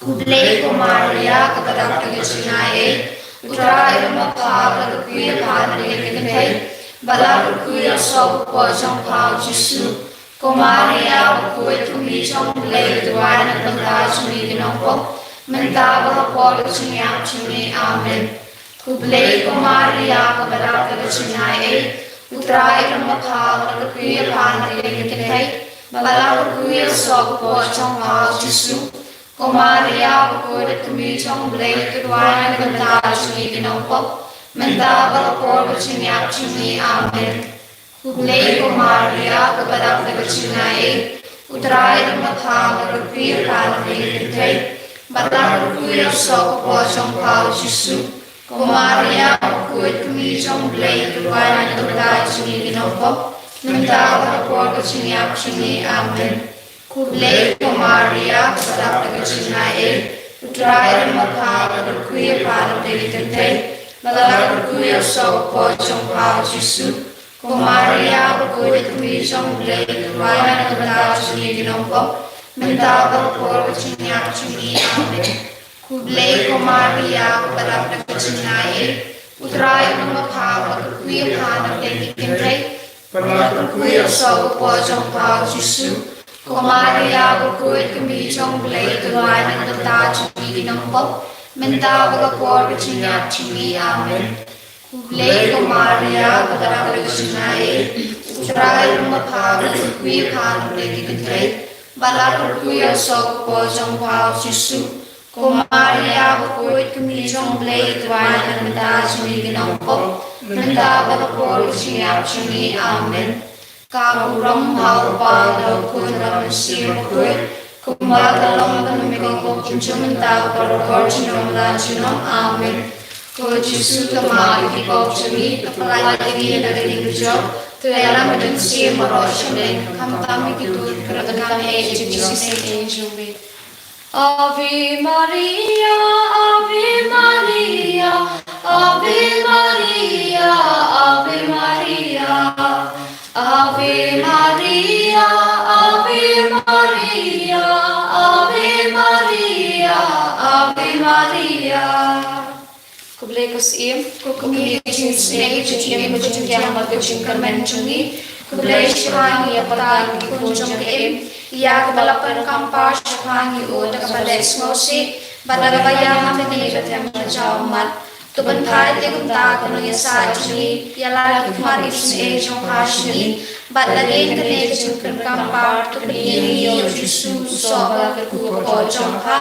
[SPEAKER 1] Kublay Kumaria, Kapadap Daga Chinai, Utrai Matha Daga Queer Pana Pinkentai, Bala Kuya Sob Wajong Pao Jisu, Kumaria, Bakhuid Kumi Jong Blake, Duan and the Dajuni Yompo, Mentabra Borga Chinyap Chimi, Amen. Kublay Kumaria, Kapadap Daga Chinai, Utrai Matha Daga Queer Pana Pinkentai, Bala Kuya Sob Wajong Pao Jisu, Kumaria, Bakhuid Kumi Jong Blake, Duan and the Dajuni Yompo, Mentabra Borga Chinyap Chimi, Amen. Kublay Kumaria, Kapadap Daga Chinai, Utrai Matha Daga Queer Pana Pinkentai, Bala Kuya Sob Wajong Pao Jisu, Kumaria, Bakhuid Kumi Jong Blake, Duan and the Dajuni Yompo, Mentabra Borga Chinyap Chimi, Amen. Kublay Kumaria, Kapadap Daga Chinai, Utrai Matha Daga Queer Pana Pinkentai, Bala Kuya Sob Wajong Pao Jisu, Kumaria, Bakhuid Kumi Jong Blake, Duan and the Dajuni Yompo, Mentabra Borga Chinyap Chimi, Amen. Kublay Kumaria, Kapadap Daga Chinai, Utrai Matha Daga Queer Pana Pinkentai, Bala Kuya Sob Wajong Pao Jisu, Kumaria, Bakhuid Kumi Jong Blake, Duan and the Dajuni Yompo, Mentabra Borga Chinyap Chimi, Amen. Kublay Kumaria, Kapadap Daga Chinai, Utrai Matha Daga Queer Pana Pinkentai, Bala Kuya Sob Wajong Pao Jisu, Kumaria, Bakhuid Kumi Jong Blake, Duan and the Dajuni Yompo, Mentabra Borga Chinyap Chimi, Amen. Kau rom hau pa lo kun ram si Bakhuid. Kumbaga long panumiko kuchumanta parokor chinom la chinom amen. Ko Jesu kama ikiko chumi kapalai digi nagadi gujo. Tuela madan si maroshamen kamtami kitu kratagam e Jesu se Ave Maria, Ave Maria, Ave Maria, Ave Maria, Ave Maria, Ave Maria, Ave Maria, Ave Maria. Kublekos im, kukumi jin snegi jin jin yang magajin karmen chungi, kublek shwangi apatan kunjung im. Ya kebalapan kampar syakhangi uda kepada esmosi badagabaya hamini batyam jaumat tuban thai tegumta kono yasa jini yala kumari sne jongkashni badagin kene jungkan kampar tubini yo Jesu soba berku ko jongha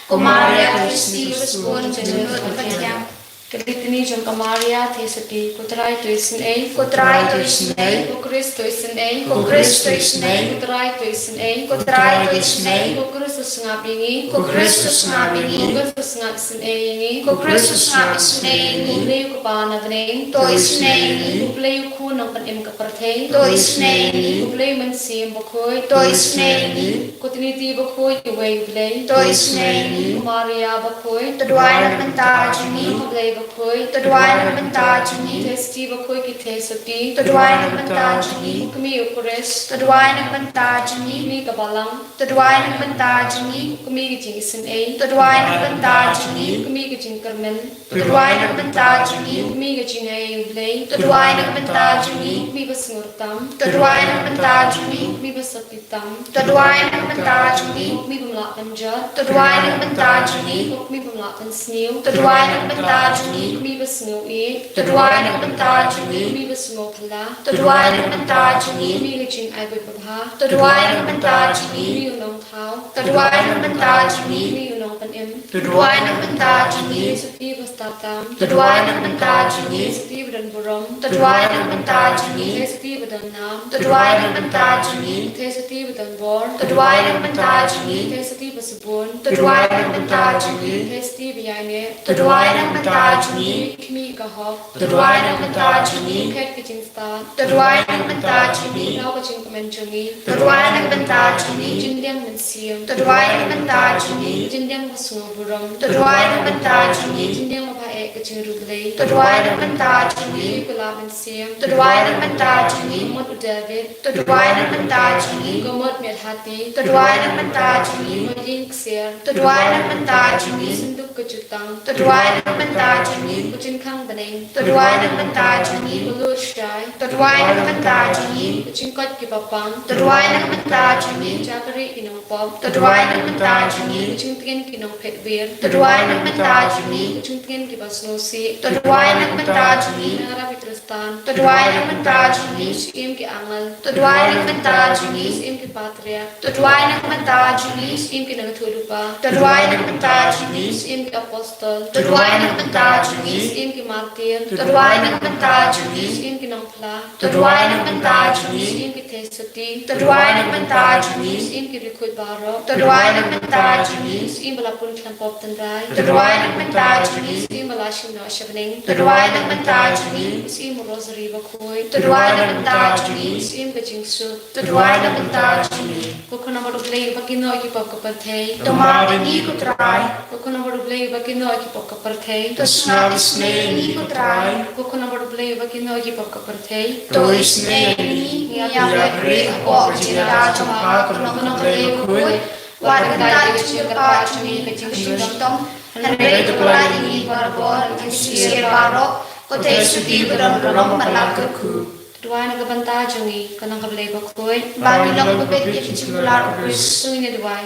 [SPEAKER 1] kumaria Kristi respon jenut batyam Kalitini jong kamaria thesati kutrai toisnei kutrai toisnei ko Kristo isnei ko Kristo isnei kutrai toisnei kutrai toisnei ko Kristus ngabingi ko Kristus ngabingi ko Kristus ngabisnei ko Kristus ngabisnei leu ko panadnei toisnei leu ku nang panem ka parthei toisnei leu mansim Bakhuid toisnei ko tiniti Bakhuid iwei lei toisnei Maria Bakhuid tadwai nanta jini Bakhuid tadwai na banta jini testi Bakhuid ki thesati tadwai na banta jini kumi ukures tadwai na banta jini mi kabalang tadwai na banta jini kumi ki jing sin ei tadwai na banta jini kumi ki jing karmen tadwai na banta jini kumi ki jing ei blei tadwai na banta jini kumi basngurtam tadwai na banta jini kumi basapitam tadwai na banta jini kumi bamla panja tadwai na banta jini kumi bamla pansniu tadwai na banta kumi basno e tadwai na banta jini kumi basno phala tadwai na banta jini kumi lechin ai boi pabha tadwai na banta jini kumi unong thau tadwai na banta jini kumi unong panem tadwai na banta jini sati bastatam tadwai na banta jini sati badan buram tadwai na banta jini sati badan nam tadwai na banta jini sati badan bor tadwai na banta jini sati basbon tadwai na banta jini sati biane tadwai na banta jini kmi ka hok tadwai na banta jini khet ki jinsta tadwai na banta jini law ka jing kamen chungi tadwai na banta jini jindyang men siam tadwai na banta jini jindyang basu buram tadwai na banta jini jindyang ma pha e ka jing rublei tadwai na banta jini kula men siam tadwai na banta jini mot david tadwai na banta jini gomot met hati tadwai na banta jini modin ksir tadwai na banta jini sinduk ka jutang tadwai na banta jini kuchin khang baneng tadwai na banta jini ulu shai tadwai na banta jini kuchin kot ki papang tadwai na banta jini chakari ki nong pop tadwai na banta jini kuchin tgen ki nong phet vir tadwai na banta jini kuchin tgen ki basno si tadwai na banta jini nara pitristan tadwai na banta jini sim ki angal tadwai na banta jini sim ki patria tadwai na banta jini sim ki nang thulupa tadwai na banta jini sim ki apostol tadwai na banta jini sim ki martir tadwai na banta jini sim ki nong phla tadwai na banta jini sim ki thesati tadwai na banta jini sim ki rikhut baro tadwai na banta jini sim bala pun thlam pop tandrai tadwai na banta jini sim bala shim no shabning tadwai na banta jini sim Rosary Bakhuid tadwai na banta jini sim ka jingsu tadwai na banta jini kokona bodu play bakino ki pop ka parthei tomari ni kutrai kokona bodu play bakino ki pop ka parthei tosna isne ni kutrai kokona bodu play bakino ki pop ka parthei to isne ni ya pre ko jira chompa kono kono play Bakhuid warga di chirpa chumi ka jingsu tom hanre to play ni barbor ki sir baro kote suti beram malakku tadwai na banta juni kanang kablay Bakhuid bagi lang kubet ki chimular Kris sungin tadwai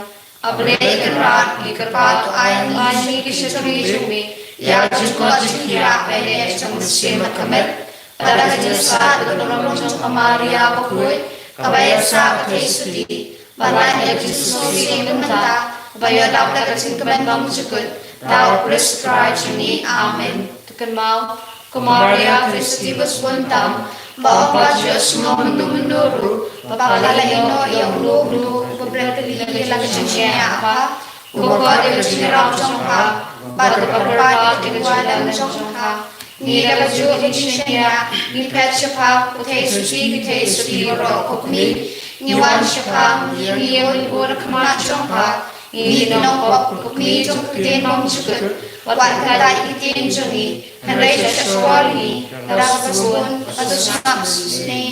[SPEAKER 1] ablay kerat ikerpat ay mi ki shari jumi ya jiko jikira pele chong sema kamet pada kajasa beram chong kamaria Bakhuid kabaya sa kasuti balai ya jisu sing banta bayo dapat kacing kemen bang jukut tau Kris Christ ni amen tekan mau Kumaria Festivus Buntam,
[SPEAKER 3] Bawa semua menuru, bakal ino yang lu beberapa kali lagi cincin apa, gua dia cerita jongka, baru beberapa kedua dan jongka, ni dapat juga cincin ni pet siapa, kita suci rokok ni wan siapa, ni yang gua kemat jongka, ni nongkok ni jongka dia nong juga. Wat kadai itin jongi, henry sesuali, ras pun atau snaps ni.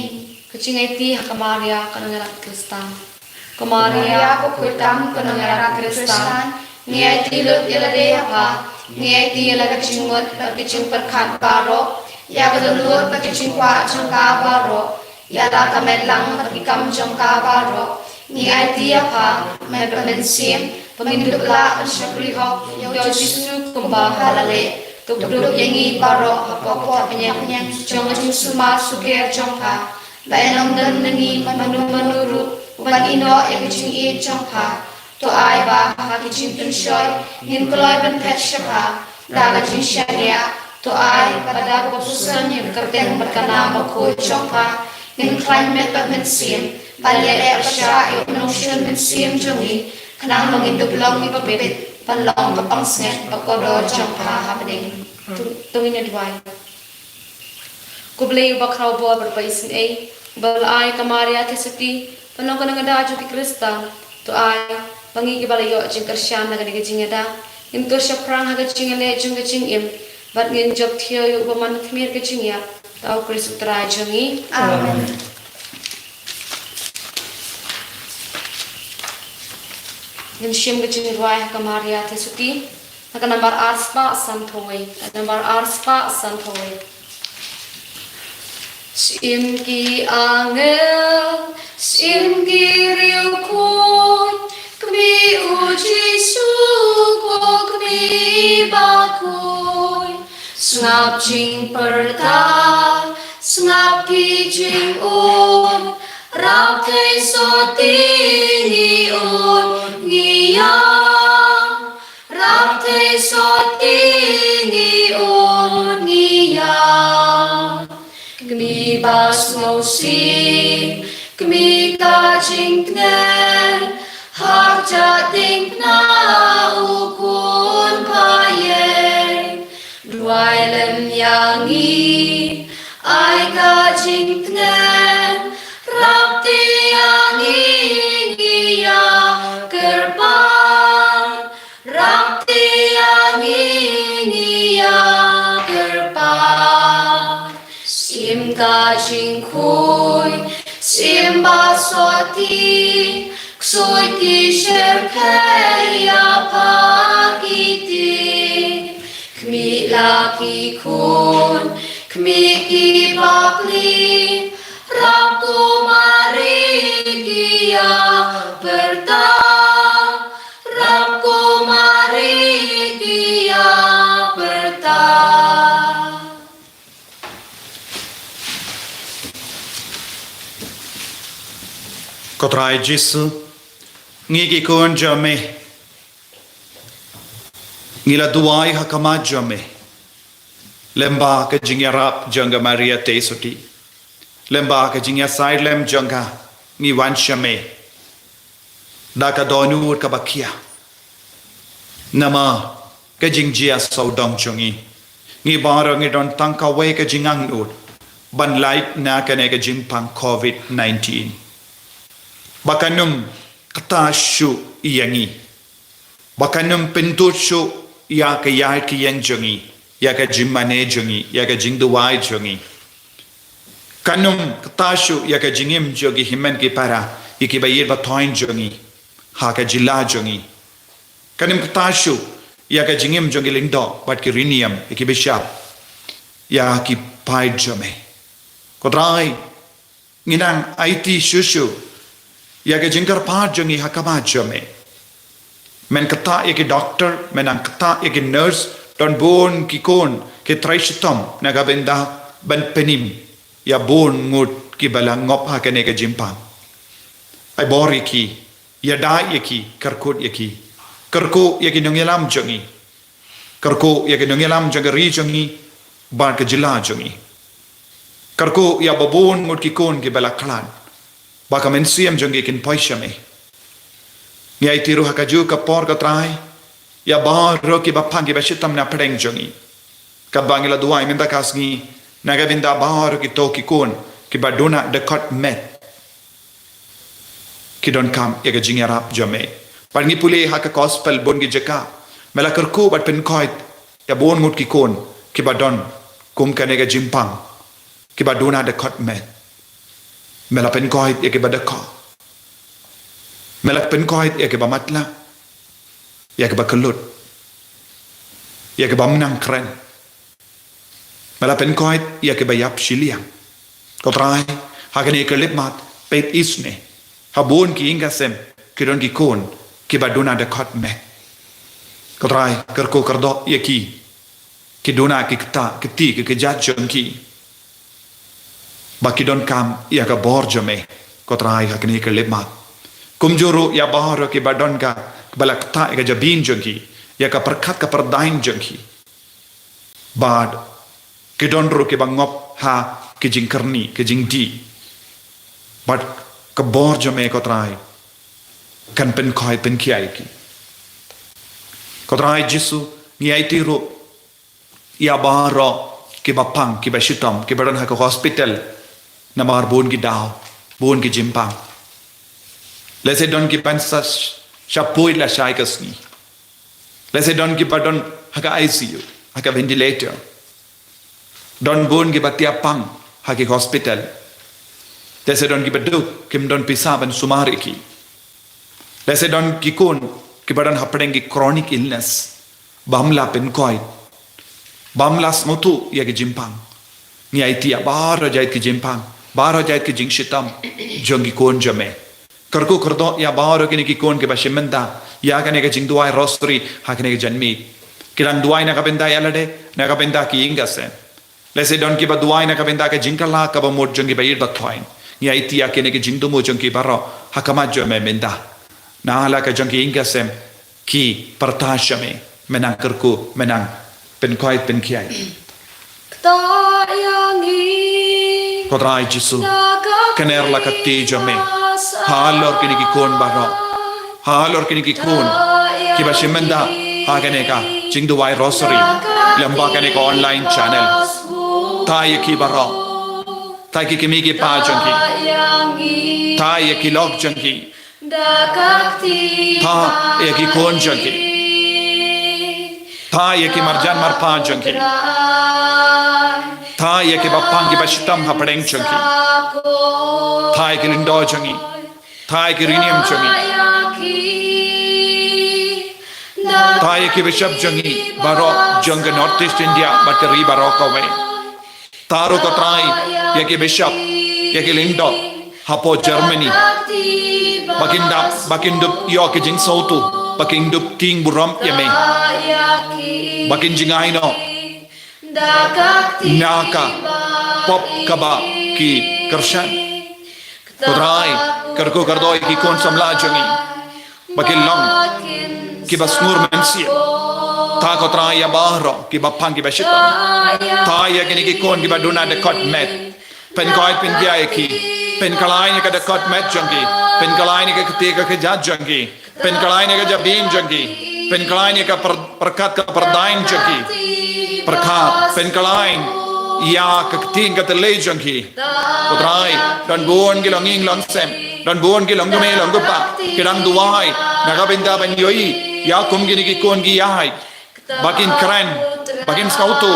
[SPEAKER 1] Kecing eti hakamaria kanangarat Kristan.
[SPEAKER 3] Kemaria aku kutam kanangarat Kristan. Ni eti lut ilade apa? Ni eti ilade kecingmut, kecing perkat baro. Ya kedulut kecing kuat jongka baro. Ya la kamelang kikam jongka baro. Ni eti apa? Mebensim. Peminduklah syukrihok yo jisu kumbahalale tukduk yangi baro hapokwa penyang jong suma suker jongka baenong dan nengi manuru uban ino ekicing e jongka to ai ba hakicing tunshoy hin kloy ban pet shapa daga jinsharia to ai pada keputusan yang kerteng berkana Bakhuid jongka hin climate bat mensim balele asya yo notion mensim jongi Kenang menginduk long ni papit, panlong kapangset, pagkodo jangka happening. Tungin na diway. Kublay bakraw bo berpaisin ay, balay kamaria tesati, panong kanang adadyo ki Krista, to ay, pangigibalayo jing karsyan na ganigajing ada, into siya prang hagajing ale jing gajing im, bat ngin job tiyo yung pamanatmir gajing ya, tao Kristo tara jungi. Amen.
[SPEAKER 1] Yung siyem gajing ruay kamaria tesuti, nakanambar arspa santoy, nakanambar arspa santoy. Simki angel, simki riukun, kami uji suko, kami Bakhuid. Sngap jing perta, sngap ki jing rap kay soti ni ngiyang, rap kay soti ni ngiyang. Kami bas ngosi, kami ka jing knen, hak jating na ukun paye. Duay lem yangi, ay ka jing knen, Rapti yangi ngiya kerpan, Rapti yangi ngiya kerpan. Sim ka jing khuy, sim ba swati, ksoi ki sherpeya pakiti. Kmi laki kun, kmi ki bakli, Rabku mari kia bertang, Rabku mari kia bertang.
[SPEAKER 2] Kotrai Jisu, ngigi kun jame, ngila duai hakama jame, lemba ke jingyarap jangga Maria Tesuti. Lemba ke jingya side lem jangka ni wan shame daka donur ka bakia nama ke jingjia saudong chungi ni barang ni don tangka we ke jingang ut ban light na ke ne ke jimpang COVID-19 bakanum kata shu iyangi bakanum pintu shu ya ke yang jungi ya ke jimmane jungi ya ke jingduai jungi Kanum katashu ya ka jingim jogi himen ki para iki bayir batoin jogi ha ka jila jogi kanum katashu ya ka jingim jogi lindo bat ki rinium iki bishap ya ki pai jome kodrai nginang IT shushu ya ka jingkar pa jogi hakama jome men kata ya ki doctor menang kata ya ki nurse don bon ki kon ki traishitom nagabenda ban penim ya bon ngut ki balang ngop ha kene ke jimpang ai bori ki ya dai ki karkut ki karku ya ki nongelam jongi karku ya ki nongelam jagari jongi bar ke jila jongi Karku ya babun mut ki kon ki balaklan. Baka mensiam jongi kin poishame. Ya itiru hakaju ka por ka trai. Ya baro ki bapangi bashitam na pedeng jongi. Kabangila duai minta kasngi. Naga binda baro ki to ki kon. Ki baduna dekot met. Ki don kam ya ka jingarap jame. Parngi pule haka gospel bon ki jaka. Mela karku bat pen koit. Ya bon mut ki kon. Ki badon kum ka nega jimpang. Ki baduna dekot met. Mela pen koit ya ki badaka. Mela pen koit ya ki bamatla. Ya ki bakalut. Ya ki bamnang kren. Mela pen koit ya ki bayap shiliang. Ko trai hakane ke lipmat pet isne. Habun ki ingasem ki don ki kon ki baduna dekot met. Ko trai kerko kerdo ya ki duna ki kta ki ti ki jajong ki. Baki don kam ya ka borjame ko trai hakne ke lemat kumjuru ya baharo ki badon ka balakta ka jabin jongi ya ka perkat ka perdain jongi bad ki don ru ki bangop ha ki jingkerni ki jingdi bad ka borjame ko trai kan pen koi pen kiai ki ko trai jisu ni ai ti ru ya baharo ki bapang ki bashitam ki badon ha ka hospital namar bon ki dao bon ki jimpang lese don ki pansas shapoi la shaikasni lese don ki padon haka ICU haka ventilator don bon ki batia pang haki hospital lese don ki badu kim don pisaban sumari ki lese don ki kon ki badan hapdeng ki chronic illness bamla pen koi bamlas mutu ya ki jimpang ni aitia baro jait ki jimpang baro jait ki jingshitam jongi kon jame karku kardo ya baro kini ki kon ke bashimenda ya kane ke jingduai Rosary hakane ke janmi kilang duai na kabenda yalade na kabenda ki ingase lese don ki baduai na kabenda ke jingkala ka ba mod jongi bayir datwain ni aitia kene ke jingdumo jongi baro hakama jame menda na hala ka jongi ingase ki partashame menang karku menang pen koi pen kiai Kodrai Jisu kener la kati jame halor kini ki kon baro halor kini ki kon ki bashimenda hagane ka jingduai Rosary lamba kane ka online channel tai ki baro tai ki kimi ki pa jangi tai ki log jangi ta ki kon jangi ta ki marjan marpa jangi Thai ya ke bapang ki bashitam hapadeng chungi Thai ki lindo chungi Thai ki rinium chungi Thai ki bishop chungi baro junga North East India bateri baro kawe Taro ka trai ya ke bishop ya ke lindo hapo Germany bakindup yo ke jing sautu bakindup ting buram yame bakin jingaino Naka pop kaba ki kershan Kodrai karko kardoi ki kon samla jangi Bakil long ki basnur mensia Ta kotrai ya bahro ki bapang ki bashitam Ta ya kini ki kon ki baduna dekot met Pen koi pen kiai ki Pen kalai ni ka dekot met jangi Pen kalai ni ka ketika ke jad jangi Pen kalai ni ka jabim jangi Pen kalai ni ka perkat ka perdain jangi Perkat pen kalain ya keting ka telay jangi Kodrai dan buon kilong ing long sem dan buon kilong gume long gupa kidang duwai nakabenda ban yoi ya kum gini ki kon gi yai bakin kren bakin skautu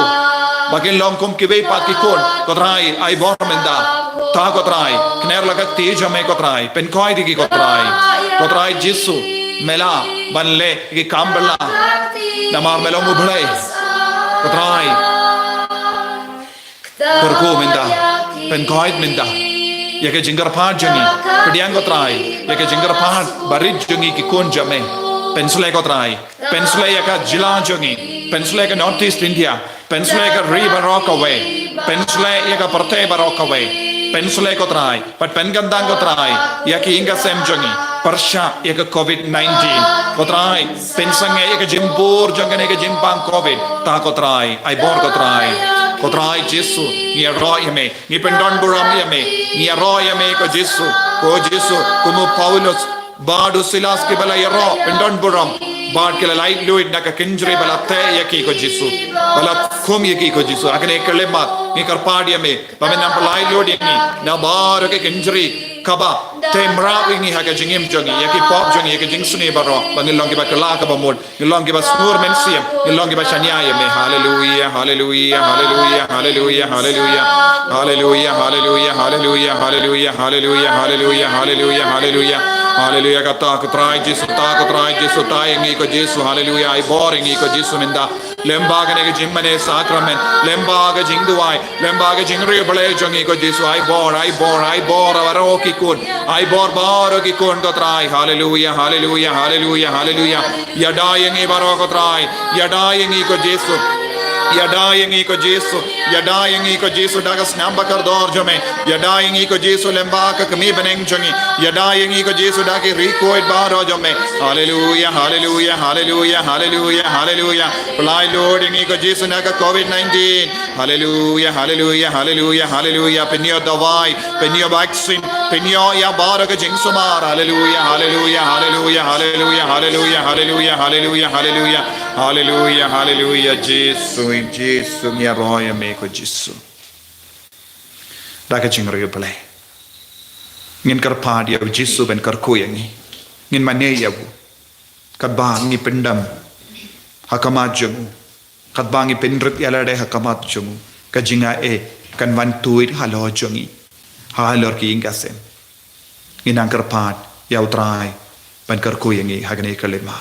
[SPEAKER 2] bakin long kum ki pat ki kon Kodrai ai bor menda ta Kodrai kner lagat ti jame Kodrai pen koi di ki Kodrai Jisu mela banle ki kambala namar melong ubhlai Kodrai Kurku minda pen koit minda ya ke jinggar pad jangi pediang Kodrai ya ke jinggar pad barid jangi ki kon jame pensule Kodrai pensule ya ka jila jangi pensule ka North East India pensule ka river rockaway pensule ya ka parte barockaway pensule Kodrai pat pen gandang Kodrai ya ki inga sem jangi Persha ya ke COVID-19 Kodrai pensange ya ke jimbur jangan ya ke jimpang COVID ta Kodrai ai bor Kodrai ko trai Jesu ngi ro yame ngi pendon buram yame ngi ro yame ko Jesu kumu Paulus badu Silas ki bala yaro pendon buram bad ke light luid na ka kinjri bala te yaki ko Jesu bala khom yaki ko Jesu akane kelema ngi karpad yame bamen nam light luid ni na bar ke kinjri kaba temra wingi haga jingim jongi yaki pop jongi yaki jingsuni baro bangilong ki ba kala ka bamod ngilong ki ba snur mensiam ngilong ki ba shanya yame hallelujah hallelujah hallelujah hallelujah hallelujah hallelujah hallelujah hallelujah hallelujah hallelujah hallelujah hallelujah hallelujah hallelujah kata ko trai Jesu ta ingi ko Jesu hallelujah ai boring ko Jesu minda lembaga ne jimmane sacrament lembaga jingduai lembaga jingri bale jongi ko Jesu ai bor avaro ki kun ai bor ki kun ko trai hallelujah hallelujah hallelujah hallelujah yadayengi baro ko trai yadayengi ko Jesu yadayengi ko Jesu dagas namba kardor jome yadayengi ko Jesu lemba ka kami beneng jongi yadayengi ko Jesu daki record baro jome hallelujah hallelujah hallelujah hallelujah hallelujah fly Lord ingi ko Jesu na ka COVID-19 hallelujah hallelujah hallelujah hallelujah penyo dawai penyo vaccine penyo ya baro ka jingsumar hallelujah hallelujah hallelujah hallelujah hallelujah hallelujah hallelujah hallelujah hallelujah hallelujah Jesu mi arroya me ko Jesu daka jingri play ngin karpad ya Jesu ben karku yangi ngin mane ya bu kadba ngi pendam hakamat jamu kadba ngi pendrit yalade hakamat jamu kajinga kan wan tuit halo jongi halor ki ingasem ngin ang karpad ya utrai ben karku yangi hagane kalema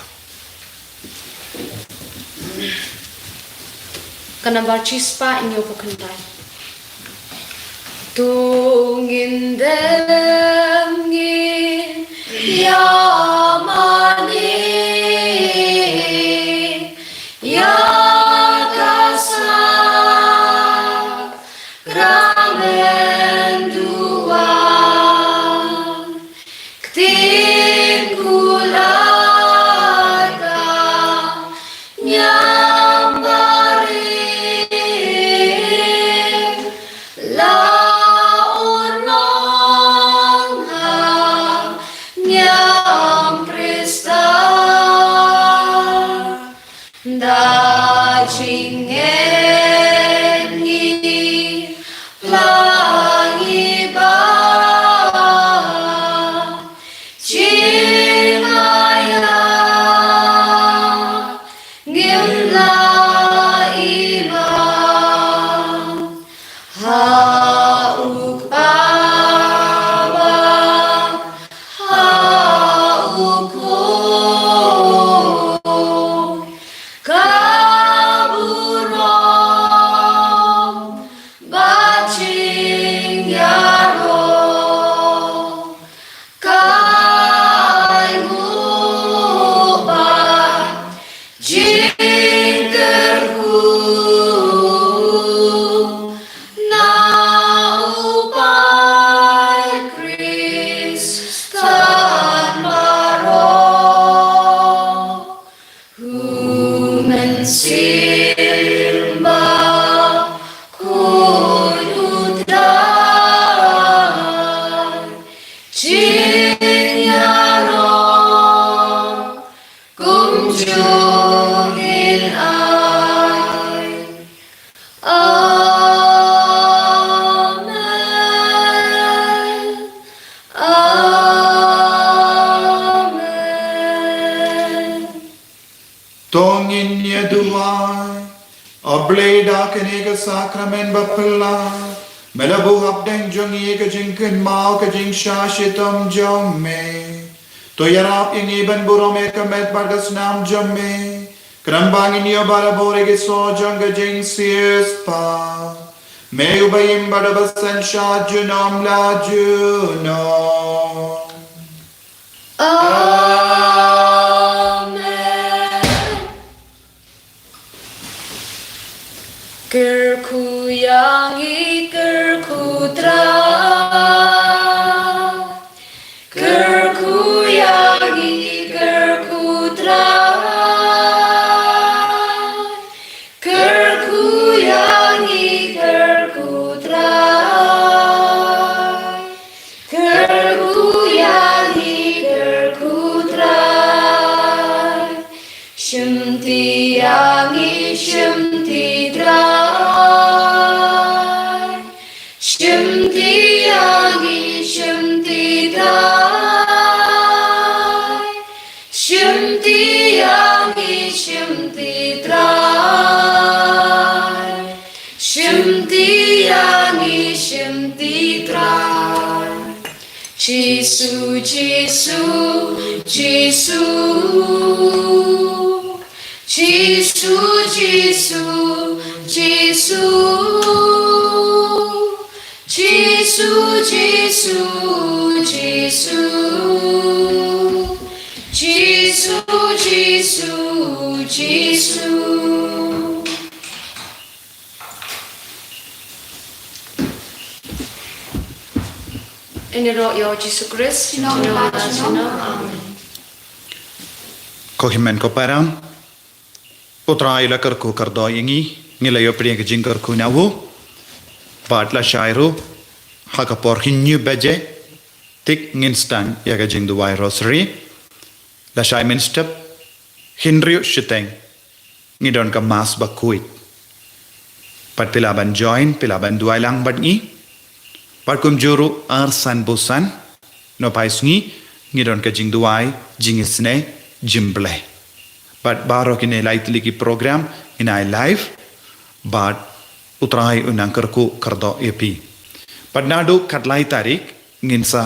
[SPEAKER 1] Kanambar chispa inyo bukantai. Tungin demngin yamani yakasa gramen duan ktin kulaga
[SPEAKER 2] Tongin ya duai obleda kenega sakramen bapala melabu habdeng jongi ka jingkin mau ka jing shashitam jomme to yarap yang iban burome kamet bargas nam jomme krambangin yo barabore ke so janga jing sies pa me ubayim badabasan shajunam la juno
[SPEAKER 1] Kerku yangi kerku tra, kerku yangi kerku tra, kerku yangi tiangi shim ti drai shim tiangi shim ti drai shim tiangi shim ti drai shim tiangi shim ti drai Jisu, Jisu, Jisu, Jisu, Jisu, Jisu, Jisu, Jisu, Jisu, Jisu, Jisu, Jisu. In the rock, your Jesus Christ, Amen.
[SPEAKER 2] Kohimen ko param. Utrai la kar ko kar do yingi. Ngila yo priya ke jingkar ko nawu. Bat la shairu. Haka por hinyu beje. Tik nginstan ya ke jing duwai Rosary. La shai min step. Hinriu shiteng. Ngidon ka mas Bakhuid. Pat pilaban join, pilaban duwai lang bat ngi. Parkum juru arsan bosan no paisngi ngidon ka jing duai jing isne jimble but baro kine lightly ki program in I live but utrai unang kerku kardo epi but nadu katlai tarik nginsa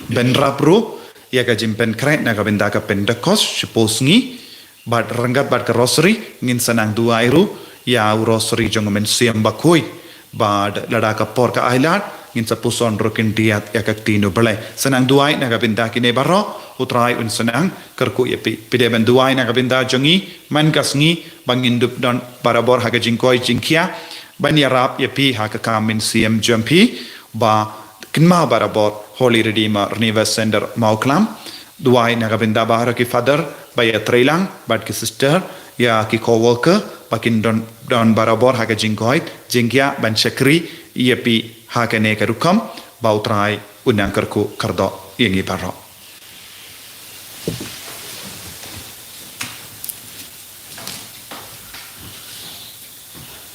[SPEAKER 2] benrapru ya ka jimpen kret na ka benda ka pendekos siposngi but ranggat bat ka Rosary nginsa nang duai ru ya Rosary jong men siam Bakhuid but lada ka por ka ailat ngin sa puson rokin diat ya kaktino balay sanang duay na kabinda kine baro utray un sanang kerku yepi pide ben duay na kabinda jongi man kasngi bangin dup don barabor haga jingkoy jingkia ban yarap yepi haga kamin CM jumpi ba kinma barabor Holy Redeemer Revival Center Mawkhlam duay na kabinda bahara ki father ba ya trailang bat ki sister ya ki co-worker bakin don barabor haga jingkoy jingkia ban chakri yepi hakane karukam bautrai unang kerku kardo yengi baro